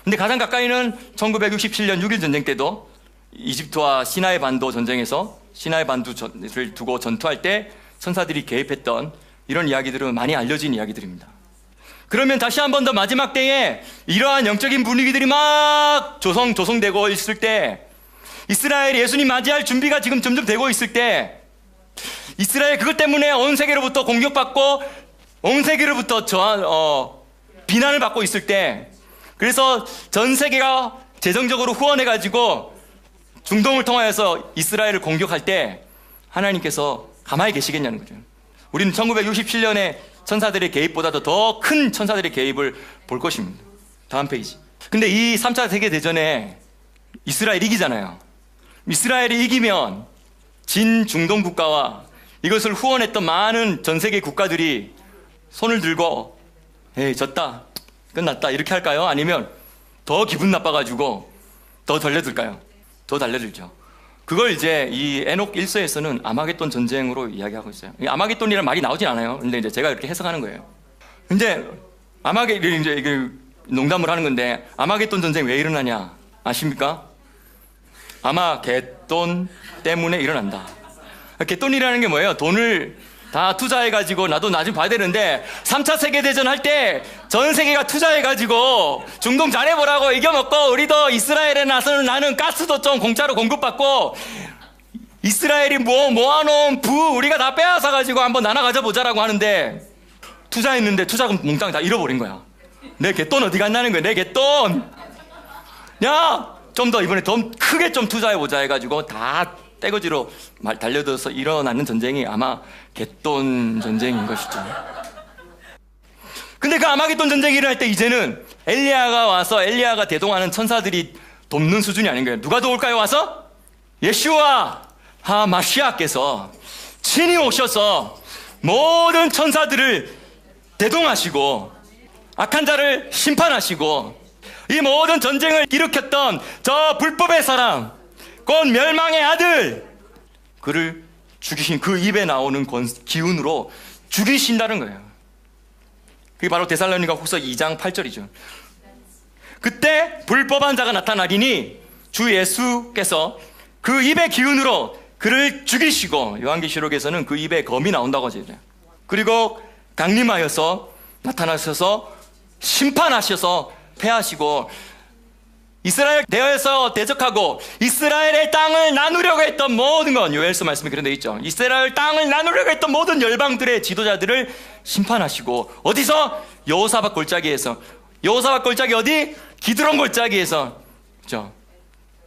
근데 가장 가까이는 1967년 6.1 전쟁 때도 이집트와 시나이 반도 전쟁에서 시나이 반도를 두고 전투할 때 천사들이 개입했던 이런 이야기들은 많이 알려진 이야기들입니다. 그러면 다시 한 번 더 마지막 때에 이러한 영적인 분위기들이 막 조성되고 있을 때, 이스라엘이 예수님 맞이할 준비가 지금 점점 되고 있을 때, 이스라엘 그것 때문에 온 세계로부터 공격받고 온 세계로부터 비난을 받고 있을 때, 그래서 전 세계가 재정적으로 후원해가지고 중동을 통하여서 이스라엘을 공격할 때 하나님께서 가만히 계시겠냐는 거죠. 우리는 1967년에 천사들의 개입보다도 더 큰 천사들의 개입을 볼 것입니다. 다음 페이지. 근데 이 3차 세계대전에 이스라엘이 이기잖아요. 이스라엘이 이기면 진 중동 국가와 이것을 후원했던 많은 전 세계 국가들이 손을 들고 에이 졌다, 끝났다 이렇게 할까요? 아니면 더 기분 나빠가지고 더 달려들까요? 더 달려들죠. 그걸 이제 이 에녹 1서에서는 아마겟돈 전쟁으로 이야기하고 있어요. 아마겟돈이라는 말이 나오진 않아요. 근데 이제 제가 이렇게 해석하는 거예요. 근데 이제 이게 농담을 하는 건데, 아마겟돈 전쟁 왜 일어나냐 아십니까? 아마겟돈 때문에 일어난다. 겟돈이라는 게 뭐예요? 돈을 다 투자해가지고 나도 나중에 봐야 되는데 3차 세계대전 할 때 전 세계가 투자해가지고 중동 잘해보라고 이겨먹고, 우리도 이스라엘에 나서는 나는 가스도 좀 공짜로 공급받고 이스라엘이 모아놓은 우리가 다 빼앗아가지고 한번 나눠 가져보자라고 하는데, 투자했는데 투자금 몽땅 다 잃어버린 거야. 내 갯돈 어디 갔냐는 거야. 내 갯돈 야 좀 더 이번에 더 크게 좀 투자해보자 해가지고 다 떼거지로 달려들어서 일어나는 전쟁이 아마 갯돈 전쟁인 것이죠. 근데 그 아마겟돈 전쟁이 일어날 때 이제는 엘리야가 와서, 엘리야가 대동하는 천사들이 돕는 수준이 아닌 거예요. 누가 도울까요? 와서? 예슈아 하마시아께서 친히 오셔서 모든 천사들을 대동하시고 악한 자를 심판하시고 이 모든 전쟁을 일으켰던 저 불법의 사람, 곧 멸망의 아들, 그를 죽이신, 그 입에 나오는 기운으로 죽이신다는 거예요. 그게 바로 데살로니가 후서 2장 8절이죠. 그때 불법한 자가 나타나리니 주 예수께서 그 입의 기운으로 그를 죽이시고, 요한계시록에서는 그 입에 검이 나온다고 하죠. 그리고 강림하여서 나타나셔서 심판하셔서 패하시고, 이스라엘 대에서 대적하고 이스라엘의 땅을 나누려고 했던 모든 건, 요엘서 말씀에 그런 데 있죠. 이스라엘 땅을 나누려고 했던 모든 열방들의 지도자들을 심판하시고, 어디서? 여호사밧 골짜기에서. 여호사밧 골짜기 어디? 기드론 골짜기에서. 그렇죠?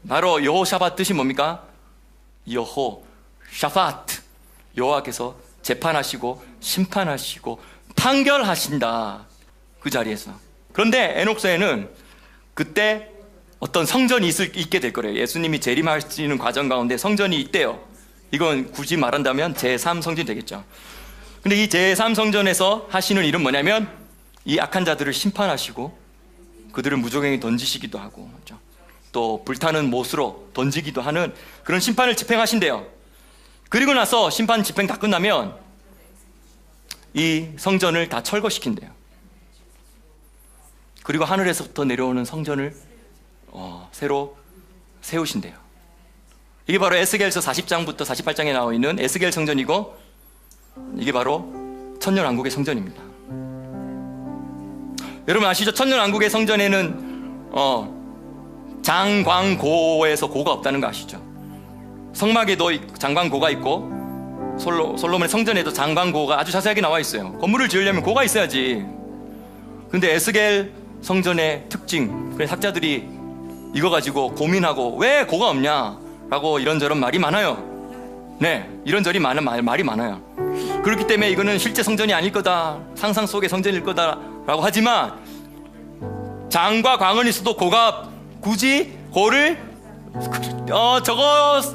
바로 여호사밧 뜻이 뭡니까? 여호샤밧, 여호와께서 재판하시고 심판하시고 판결하신다, 그 자리에서. 그런데 에녹서에는 그때 어떤 성전이 있게 될 거래요. 예수님이 재림하시는 과정 가운데 성전이 있대요. 이건 굳이 말한다면 제3성전이 되겠죠. 근데 이 제3성전에서 하시는 일은 뭐냐면 이 악한 자들을 심판하시고 그들을 무조갱이 던지시기도 하고, 그렇죠? 또 불타는 못으로 던지기도 하는 그런 심판을 집행하신대요. 그리고 나서 심판 집행 다 끝나면 이 성전을 다 철거시킨대요. 그리고 하늘에서부터 내려오는 성전을 새로 세우신대요. 이게 바로 에스겔서 40장부터 48장에 나와 있는 에스겔 성전이고, 이게 바로 천년왕국의 성전입니다. 여러분 아시죠? 천년왕국의 성전에는 장광고에서 고가 없다는 거 아시죠? 성막에도 장광고가 있고 솔로몬의 성전에도 장광고가 아주 자세하게 나와 있어요. 건물을 지으려면 고가 있어야지. 근데 에스겔 성전의 특징, 그래서 학자들이 이거 가지고 고민하고 왜 고가 없냐라고 이런저런 말이 많아요. 네, 이런저런 말이 많아요. 그렇기 때문에 이거는 실제 성전이 아닐 거다, 상상 속의 성전일 거다라고 하지만, 장과 광은 있어도 고가 굳이 고를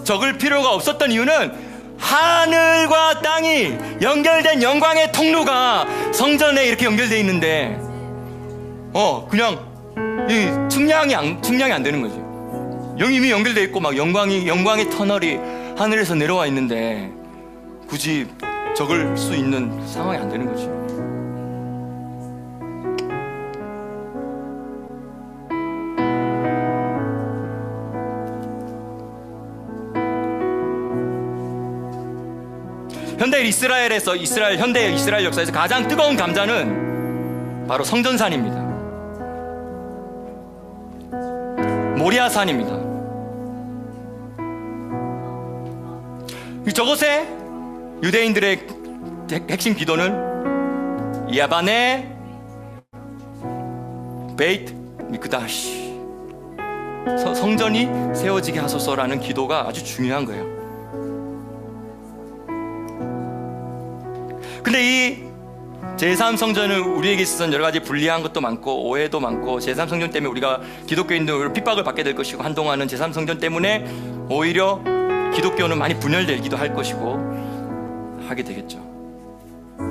적을 필요가 없었던 이유는 하늘과 땅이 연결된 영광의 통로가 성전에 이렇게 연결되어 있는데 그냥 이 측량이 안 되는 거지. 이미 연결되어 있고 막 영광의 터널이 하늘에서 내려와 있는데 굳이 적을 수 있는 상황이 안 되는 거지. 현대 이스라엘 역사에서 가장 뜨거운 감자는 바로 성전산입니다. 모리아산입니다. 저곳에 유대인들의 핵심 기도는 야바네 베이트 미크다시, 성전이 세워지게 하소서라는 기도가 아주 중요한 거예요. 근데 이 제3성전은 우리에게 있어서는 여러 가지 불리한 것도 많고 오해도 많고, 제3성전 때문에 우리가 기독교인들 핍박을 받게 될 것이고, 한동안은 제3성전 때문에 오히려 기독교는 많이 분열되기도 할 것이고 하게 되겠죠.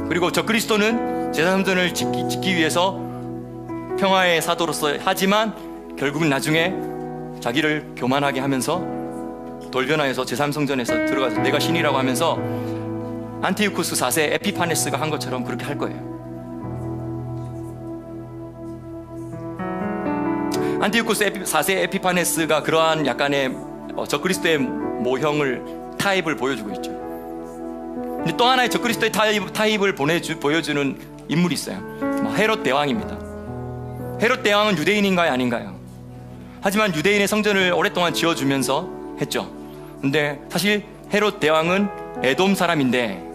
그리고 저 그리스도는 제3성전을 짓기 위해서 평화의 사도로서 하지만 결국은 나중에 자기를 교만하게 하면서 돌변화해서 제3성전에서 들어가서 내가 신이라고 하면서 안티오쿠스 4세 에피파네스가 한 것처럼 그렇게 할 거예요. 안티오쿠스 4세 에피파네스가 그러한 약간의 적그리스도의 모형을 타입을 보여주고 있죠. 근데 또 하나의 적그리스도의 타입을 보여주는 인물이 있어요. 헤롯 대왕입니다. 헤롯 대왕은 유대인인가요, 아닌가요? 하지만 유대인의 성전을 오랫동안 지어주면서 했죠. 근데 사실 헤롯 대왕은 에돔 사람인데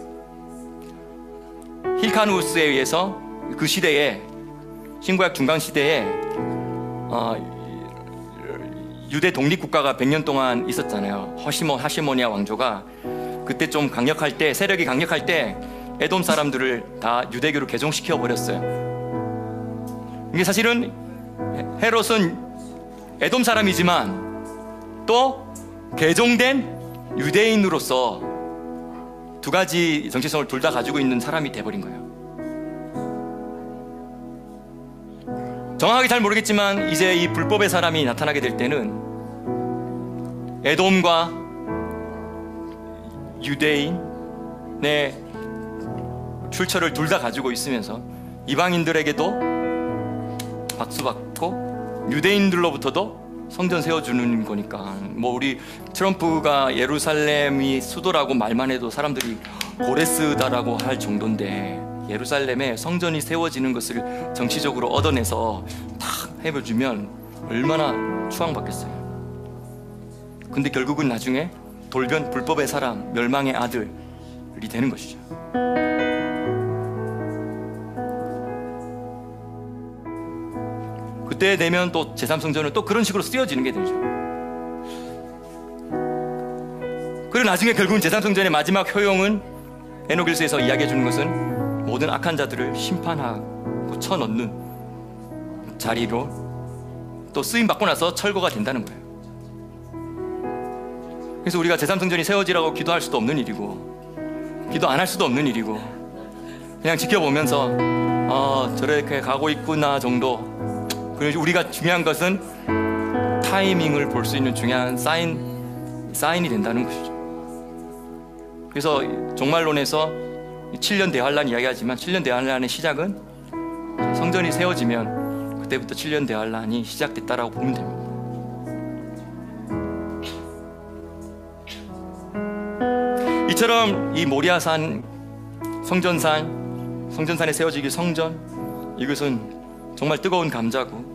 힐카누스에 의해서 그 시대에 신구약 중강 시대에 유대 독립국가가 100년 동안 있었잖아요. 하시모니아 왕조가 그때 좀 강력할 때, 세력이 강력할 때 에돔 사람들을 다 유대교로 개종시켜 버렸어요. 이게 사실은 헤롯은 에돔 사람이지만 또 개종된 유대인으로서 두 가지 정체성을 둘 다 가지고 있는 사람이 돼버린 거예요. 정확하게 잘 모르겠지만 이제 이 불법의 사람이 나타나게 될 때는 에돔과 유대인의 출처를 둘 다 가지고 있으면서 이방인들에게도 박수받고 유대인들로부터도 성전 세워주는 거니까 우리 트럼프가 예루살렘이 수도라고 말만 해도 사람들이 고레스다라고 할 정도인데 예루살렘에 성전이 세워지는 것을 정치적으로 얻어내서 탁 해보주면 얼마나 추앙받겠어요. 근데 결국은 나중에 돌변 불법의 사람, 멸망의 아들이 되는 것이죠. 그때 되면 또 제3성전은 또 그런 식으로 쓰여지는 게 되죠. 그리고 나중에 결국은 제3성전의 마지막 효용은 에녹일서에서 이야기해 주는 것은 모든 악한 자들을 심판하고 쳐넣는 자리로 또 쓰임받고 나서 철거가 된다는 거예요. 그래서 우리가 제3성전이 세워지라고 기도할 수도 없는 일이고 기도 안 할 수도 없는 일이고 그냥 지켜보면서 저렇게 가고 있구나 정도. 그래서 우리가 중요한 것은 타이밍을 볼 수 있는 중요한 사인이 된다는 것이죠. 그래서 종말론에서 7년 대환란 이야기하지만 7년 대환란의 시작은 성전이 세워지면 그때부터 7년 대환란이 시작됐다라고 보면 됩니다. 이처럼 이 모리아산 성전산에 세워지기 성전, 이것은 정말 뜨거운 감자고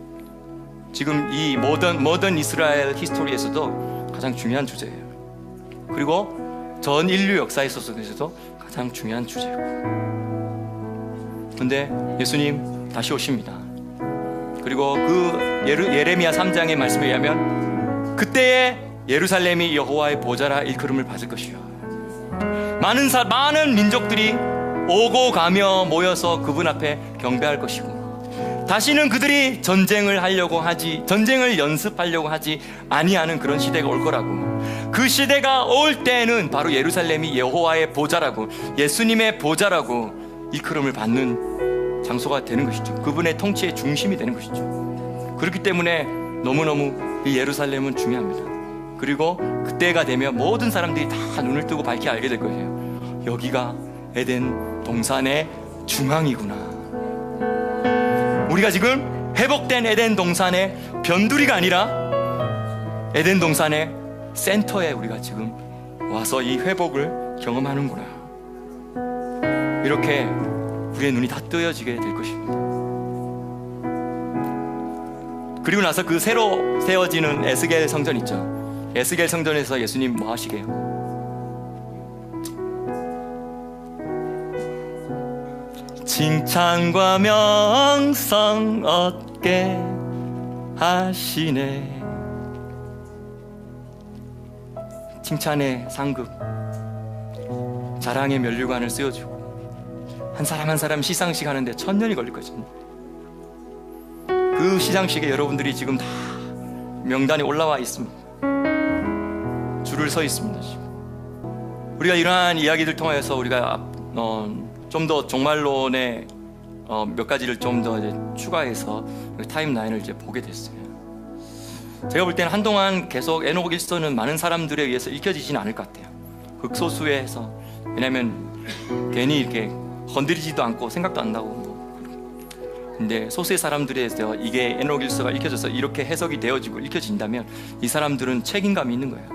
지금 이 모던 이스라엘 히스토리에서도 가장 중요한 주제예요. 그리고 전 인류 역사 속에서도 가장 중요한 주제고. 근데 예수님 다시 오십니다. 그리고 그 예레미야 3장의 말씀에 의하면 그때의 예루살렘이 여호와의 보좌라 일컬음을 받을 것이요. 많은 민족들이 오고 가며 모여서 그분 앞에 경배할 것이고 다시는 그들이 전쟁을 연습하려고 하지 아니하는 그런 시대가 올 거라고. 그 시대가 올 때는 바로 예루살렘이 여호와의 보좌라고, 예수님의 보좌라고 일컬음을 받는 장소가 되는 것이죠. 그분의 통치의 중심이 되는 것이죠. 그렇기 때문에 너무너무 이 예루살렘은 중요합니다. 그리고 그때가 되면 모든 사람들이 다 눈을 뜨고 밝게 알게 될 거예요. 여기가 에덴 동산의 중앙이구나. 우리가 지금 회복된 에덴 동산의 변두리가 아니라 에덴 동산의 센터에 우리가 지금 와서 이 회복을 경험하는구나. 이렇게 우리의 눈이 다 뜨여지게 될 것입니다. 그리고 나서 그 새로 세워지는 에스겔 성전 있죠. 에스겔 성전에서 예수님 뭐 하시게요? 칭찬과 명성 얻게 하시네. 칭찬의 상급, 자랑의 면류관을 쓰여주고 한 사람 한 사람 시상식 하는데 1000년이 걸릴 거거든요. 그 시상식에 여러분들이 지금 다 명단에 올라와 있습니다. 줄을 서 있습니다. 지금 우리가 이러한 이야기들 통하여서 우리가 좀 더 종말론의 몇 가지를 좀 더 추가해서 타임라인을 이제 보게 됐어요. 제가 볼 때는 한동안 계속 에녹 일서는 많은 사람들에 의해서 읽혀지지는 않을 것 같아요. 극소수에서. 왜냐하면 괜히 이렇게 건드리지도 않고 생각도 안 나고 근데 소수의 사람들에 대해서 이게 에녹 일서가 읽혀져서 이렇게 해석이 되어지고 읽혀진다면 이 사람들은 책임감이 있는 거예요.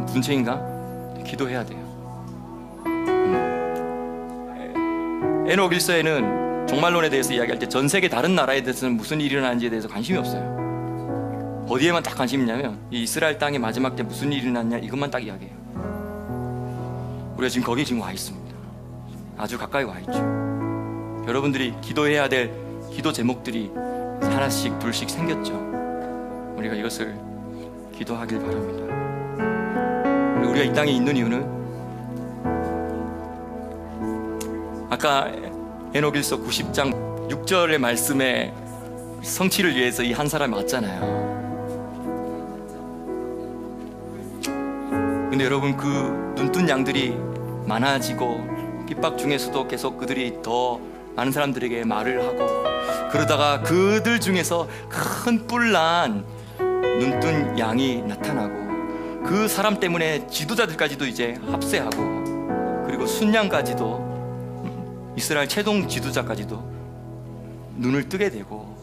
무슨 책임감? 기도해야 돼요. 에녹 일서에는 종말론에 대해서 이야기할 때 전 세계 다른 나라에 대해서는 무슨 일이 일어나는지에 대해서 관심이 없어요. 어디에만 딱 관심이 있냐면 이 이스라엘 땅의 마지막 때 무슨 일이 일어났냐 이것만 딱 이야기해요. 우리가 지금 거기에 지금 와 있습니다. 아주 가까이 와 있죠. 여러분들이 기도해야 될 기도 제목들이 하나씩 둘씩 생겼죠. 우리가 이것을 기도하길 바랍니다. 우리가 이 땅에 있는 이유는 아까 에녹일서 90장 6절의 말씀의 성취를 위해서 이 한 사람이 왔잖아요. 근데 여러분 그 눈뜬 양들이 많아지고 핍박 중에서도 계속 그들이 더 많은 사람들에게 말을 하고 그러다가 그들 중에서 큰 뿔난 눈뜬 양이 나타나고 그 사람 때문에 지도자들까지도 이제 합세하고 그리고 순양까지도 이스라엘 최종 지도자까지도 눈을 뜨게 되고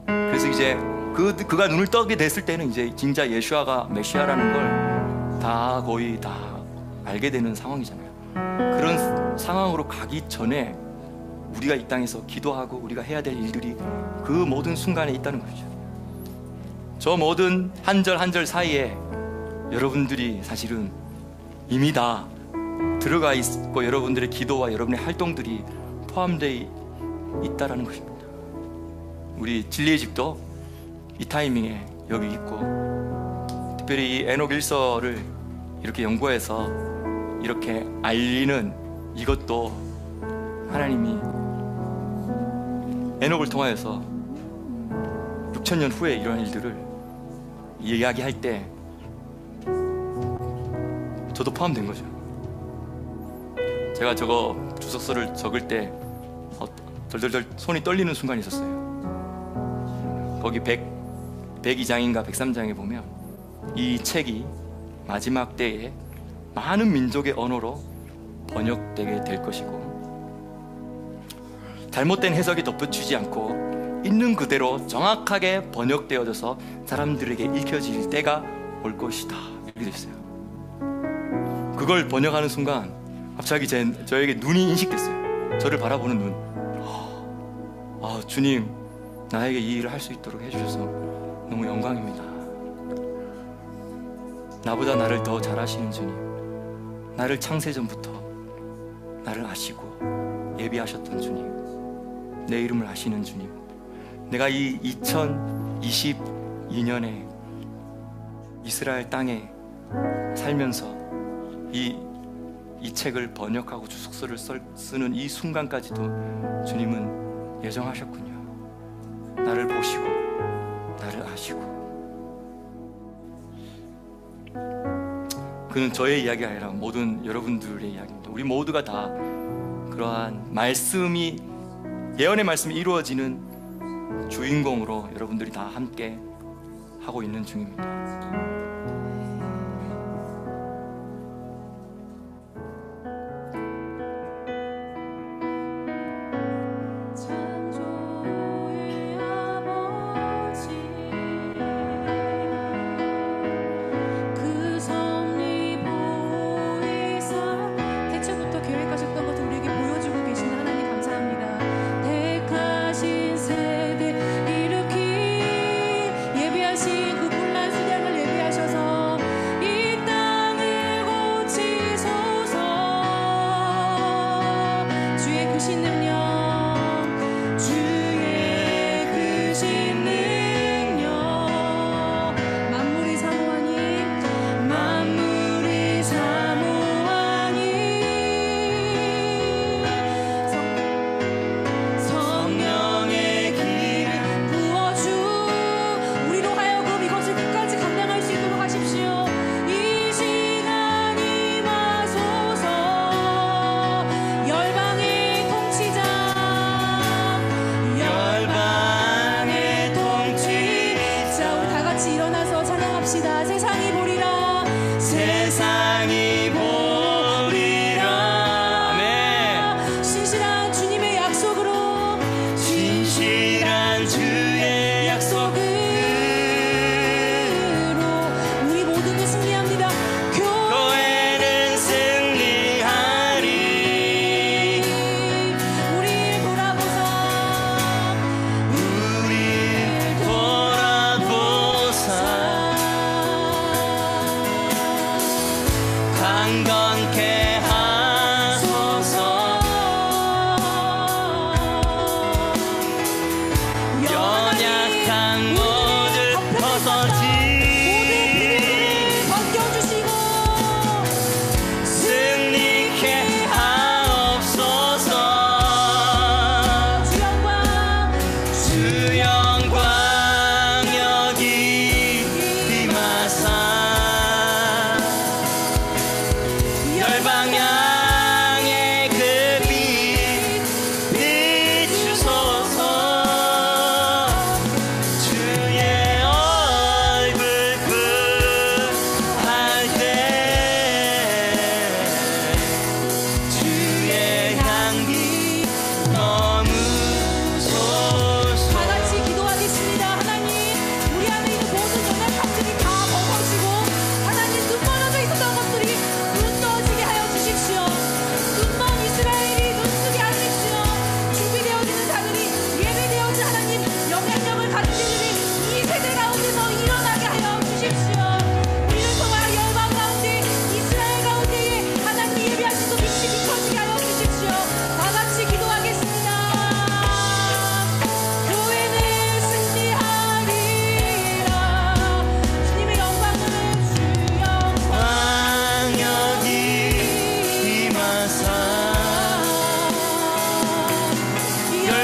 그래서 이제 그가 눈을 뜨게 됐을 때는 이제 진짜 예수아가 메시아라는 걸 다 거의 다 알게 되는 상황이잖아요. 그런 상황으로 가기 전에 우리가 이 땅에서 기도하고 우리가 해야 될 일들이 그 모든 순간에 있다는 거죠. 저 모든 한 절 한 절 사이에 여러분들이 사실은 이미 다 들어가 있고 여러분들의 기도와 여러분의 활동들이 포함되어 있다는 것입니다. 우리 진리의 집도 이 타이밍에 여기 있고 특별히 이 에녹 일서를 이렇게 연구해서 이렇게 알리는 이것도 하나님이 에녹을 통하여서 6,000년 후에 이런 일들을 이야기할 때 저도 포함된 거죠. 제가 저거 주석서를 적을 때 덜덜덜 손이 떨리는 순간이 있었어요. 거기 102장인가 103장에 보면 이 책이 마지막 때에 많은 민족의 언어로 번역되게 될 것이고 잘못된 해석이 덧붙이지 않고 있는 그대로 정확하게 번역되어져서 사람들에게 읽혀질 때가 올 것이다 이렇게 됐어요. 그걸 번역하는 순간 갑자기 저에게 눈이 인식됐어요. 저를 바라보는 눈. 주님 나에게 이 일을 할 수 있도록 해주셔서 너무 영광입니다. 나보다 나를 더 잘 아시는 주님, 나를 창세전부터 나를 아시고 예비하셨던 주님, 내 이름을 아시는 주님, 내가 이 2022년에 이스라엘 땅에 살면서 이 책을 번역하고 주석서를 쓰는 이 순간까지도 주님은 예정하셨군요. 나를 보시고 나를 아시고. 그는 저의 이야기가 아니라 모든 여러분들의 이야기입니다. 우리 모두가 다 그러한 말씀이 예언의 말씀이 이루어지는 주인공으로 여러분들이 다 함께 하고 있는 중입니다. 예비하신 그 불난 수량을 예비하셔서 합시다. 세상이 보리라. 세상이 보리라. 아멘. 신실한 주님의 약속으로. 신실한 주의 약속으로 우리 모두는 승리합니다. 교회는 승리하리. 우리를 돌아보사. 우리 돌아보사 강건케 하소서. 연약한 모든 벗어지 벗겨주시고 승리케 하옵소서. 주 영광 여기 임하사 열방향의 그 빛 비추소서. 주의 얼굴 구할 때 주의 향기 머무소서. 다 같이 기도하겠습니다. 하나님, 우리 안에 있는 모든 연약함들이 다 벗어지고 하나님 눈 멀어져 있었던 것들이 눈 떠지게 하여 주십시오. 눈먼 이스라엘이 눈뜨게 하십시오. 준비되어지는 자들이 예배되어진 하나님 영향력을 가르치는 이 세대 가운데서 일어나게 하여 주십시오. 우리를 통한 열방 가운데 이스라엘 가운데에 하나님 예배하시고 빛이 비춰지게 하여 주십시오. 다 같이 기도하겠습니다. 교회는 승리하리라. 주님의 영광을 주영광 왕여기 임하사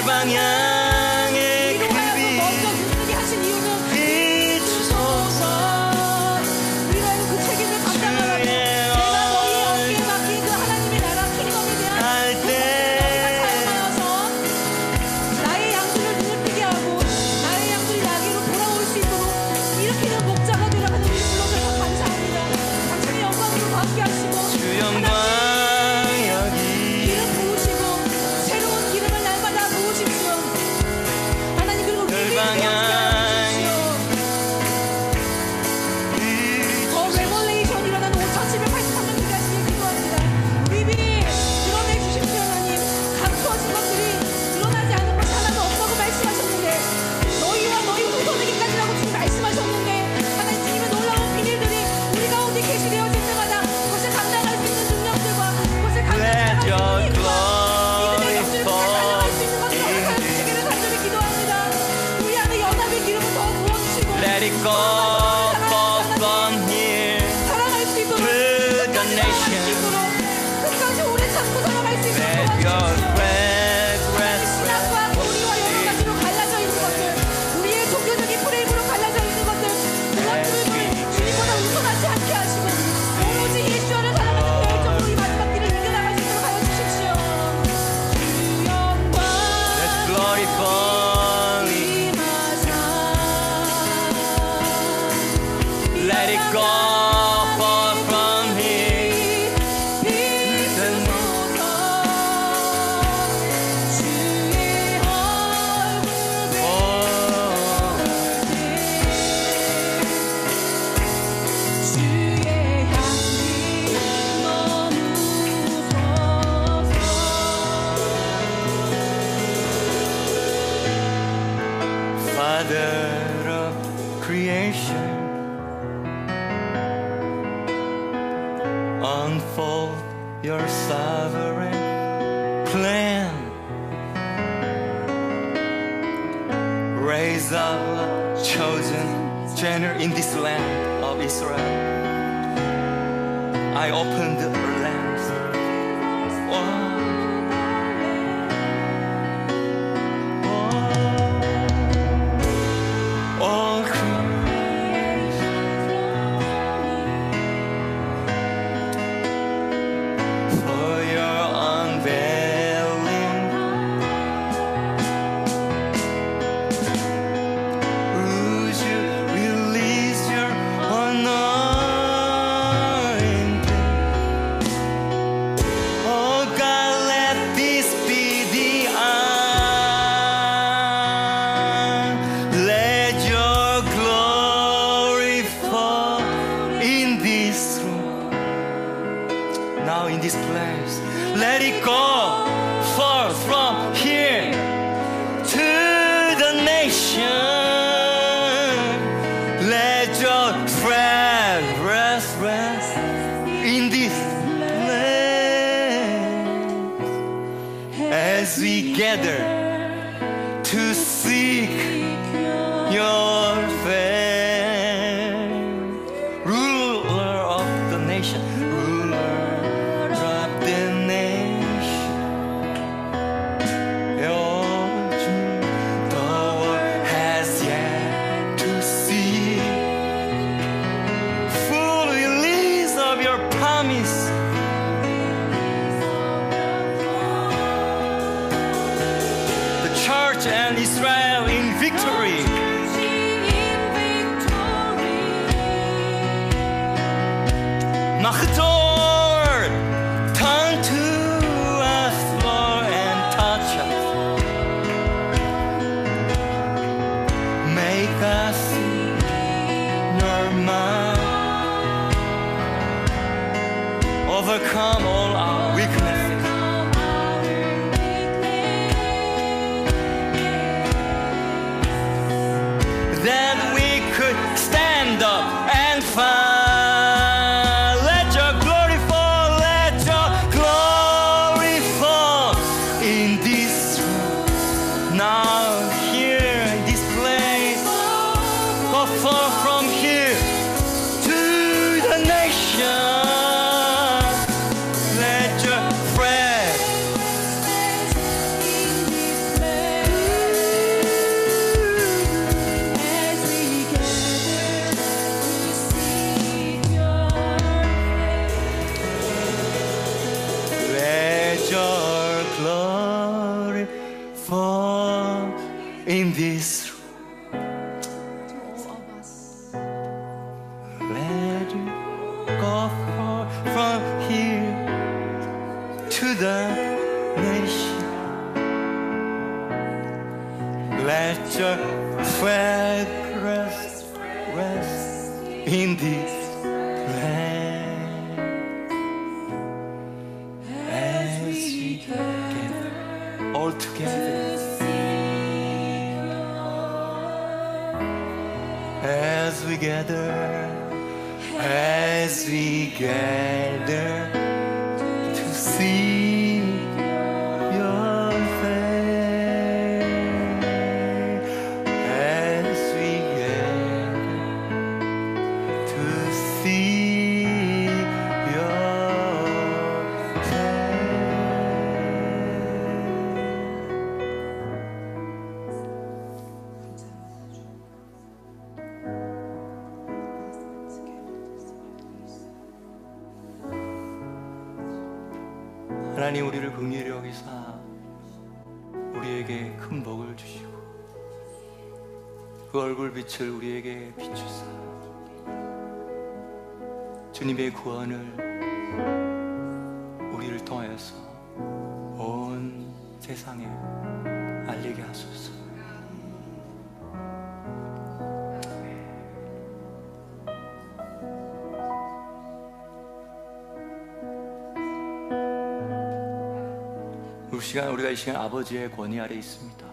열방향의 그 기도하여서 먼저 빛 눈뜨게 하신 이유는 비추소서. 우리가 그 책임을 감당하라고 내가 너희 어깨에 맡긴 그 하나님의 나라 킹덤에 대한 할 때 사용하여서 나의 양들을 눈을 뜨게 하고 나의 양들이 나에게로 돌아올 수 있도록 일으키는 목자가 되라는 우리 불러주셔서 감사합니다. 당신의 영광으로 함께 하시고 주 영광 여기 기름 부으시고 새로운 기름을 날마다 부으십시오. 하나님 그리고 우리에게 열방향 더 레볼레이션 일어나는 5783년 기가시길 기도합니다. 리비 드러내 주십시오. 하나님 감추어진 것들이 드러나지 않은 것이 하나도 없다고 말씀하셨는데 너희와 너희 후손에게까지라고 주님 말씀하셨는데 하나님 주님의 놀라운 비밀들이 우리 가운데 계시되어질 때마다 그것을 감당할 수 있는 능력들과 그것을 감당할 Let 수 your 있는 힘과 glory 믿음의 역사를 감당할 수 있는 것을 허락하여 주시기를 간절히 기도합니다. 우리 안에 연합의 기름을 더 부어주시고 Let it go fall from here 사랑할 수 있도록 to the 사랑할 수 nation. 있도록 끝까지 오래 참고 살아갈 수 있도록 Let your 도와주십시오. rest rest 신앙과 교리와 여러 가지로 갈라져 있는 것들, 우리의 종교적인 프레임으로 갈라져 있는 것들, 그것들을 주님보다 우선하지 않게 하시고 오로지 예수와를 사랑하는 그 열정으로 이 마지막 길을 이겨나갈 수 있도록 하여 주십시오. 주 영광 Let glory fall 임하사 Let it go fall from here 비추소서 주의 얼굴 주의 향기 머무소서. Father of creation unfold your sovereign plan. Raise up a chosen generation in this land of Israel. I open the lands. All for your unveiling. Would you release your this place. Let it go forth from here to the nation. Let your fragrance rest in this place as we gather to seek your face. Ruler of the nation, ruler of the nation. Oh, the world has yet to see full release of your promise. The church and Israel in victory. Machator, turn to us, Lord, and touch us. Make us normal. Overcome all our weaknesses. That we could stand up and fight. In this let it go from here to the nation. Let your fragrance rest in this land as we gather all together. As we gather to see your face, as we gather to see your 하나님, 우리를 긍휼히 여기사 우리에게 큰 복을 주시고 그 얼굴빛을 우리에게 비추사 주님의 구원을 우리를 통하여서 온 세상에 알리게 하소서. 우리가 이 시간 아버지의 권위 아래 있습니다.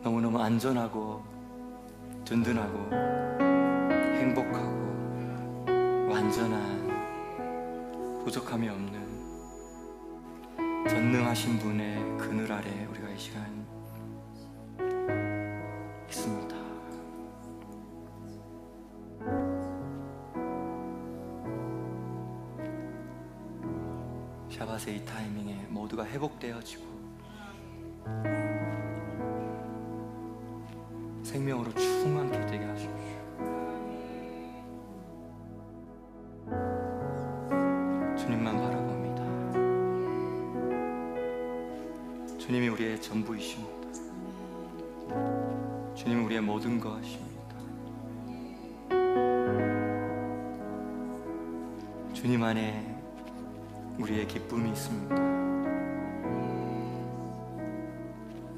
너무너무 안전하고 든든하고 행복하고 완전한 부족함이 없는 전능하신 분의 그늘 아래 우리가 이 시간 있습니다. 샤밧의 이 타이밍에 모두가 회복되어지고 생명으로 충만케 되게 하십시오. 주님만 바라봅니다. 주님이 우리의 전부이십니다. 주님이 우리의 모든 것이십니다. 주님 안에 우리의 기쁨이 있습니다.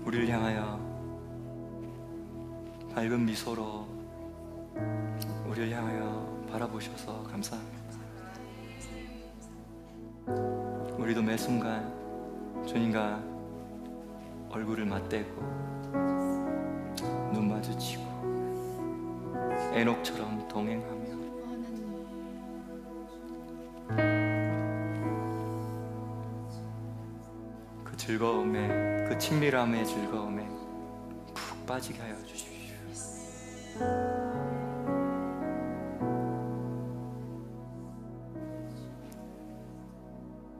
우리를 향하여 밝은 미소로 우리를 향하여 바라보셔서 감사합니다. 우리도 매 순간 주님과 얼굴을 맞대고 눈 마주치고 에녹처럼 동행하며 그 즐거움에, 그 친밀함의 즐거움에 푹 빠지게 하여 주십시오.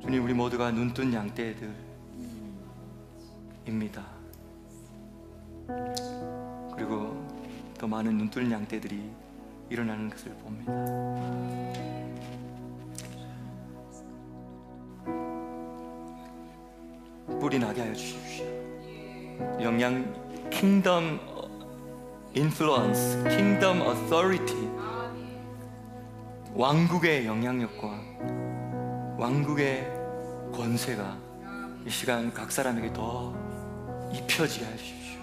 주님, 우리 모두가 눈뜬 양떼들입니다. 그리고 더 많은 눈뜬 양떼들이 일어나는 것을 봅니다. 뿔이 나게 하여 주십시오. 킹덤 인플루언스, 킹덤 어서리티, 왕국의 영향력과 왕국의 권세가 이 시간 각 사람에게 더 입혀지게 하십시오.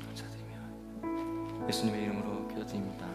감사드리며 예수님의 이름으로 기도드립니다.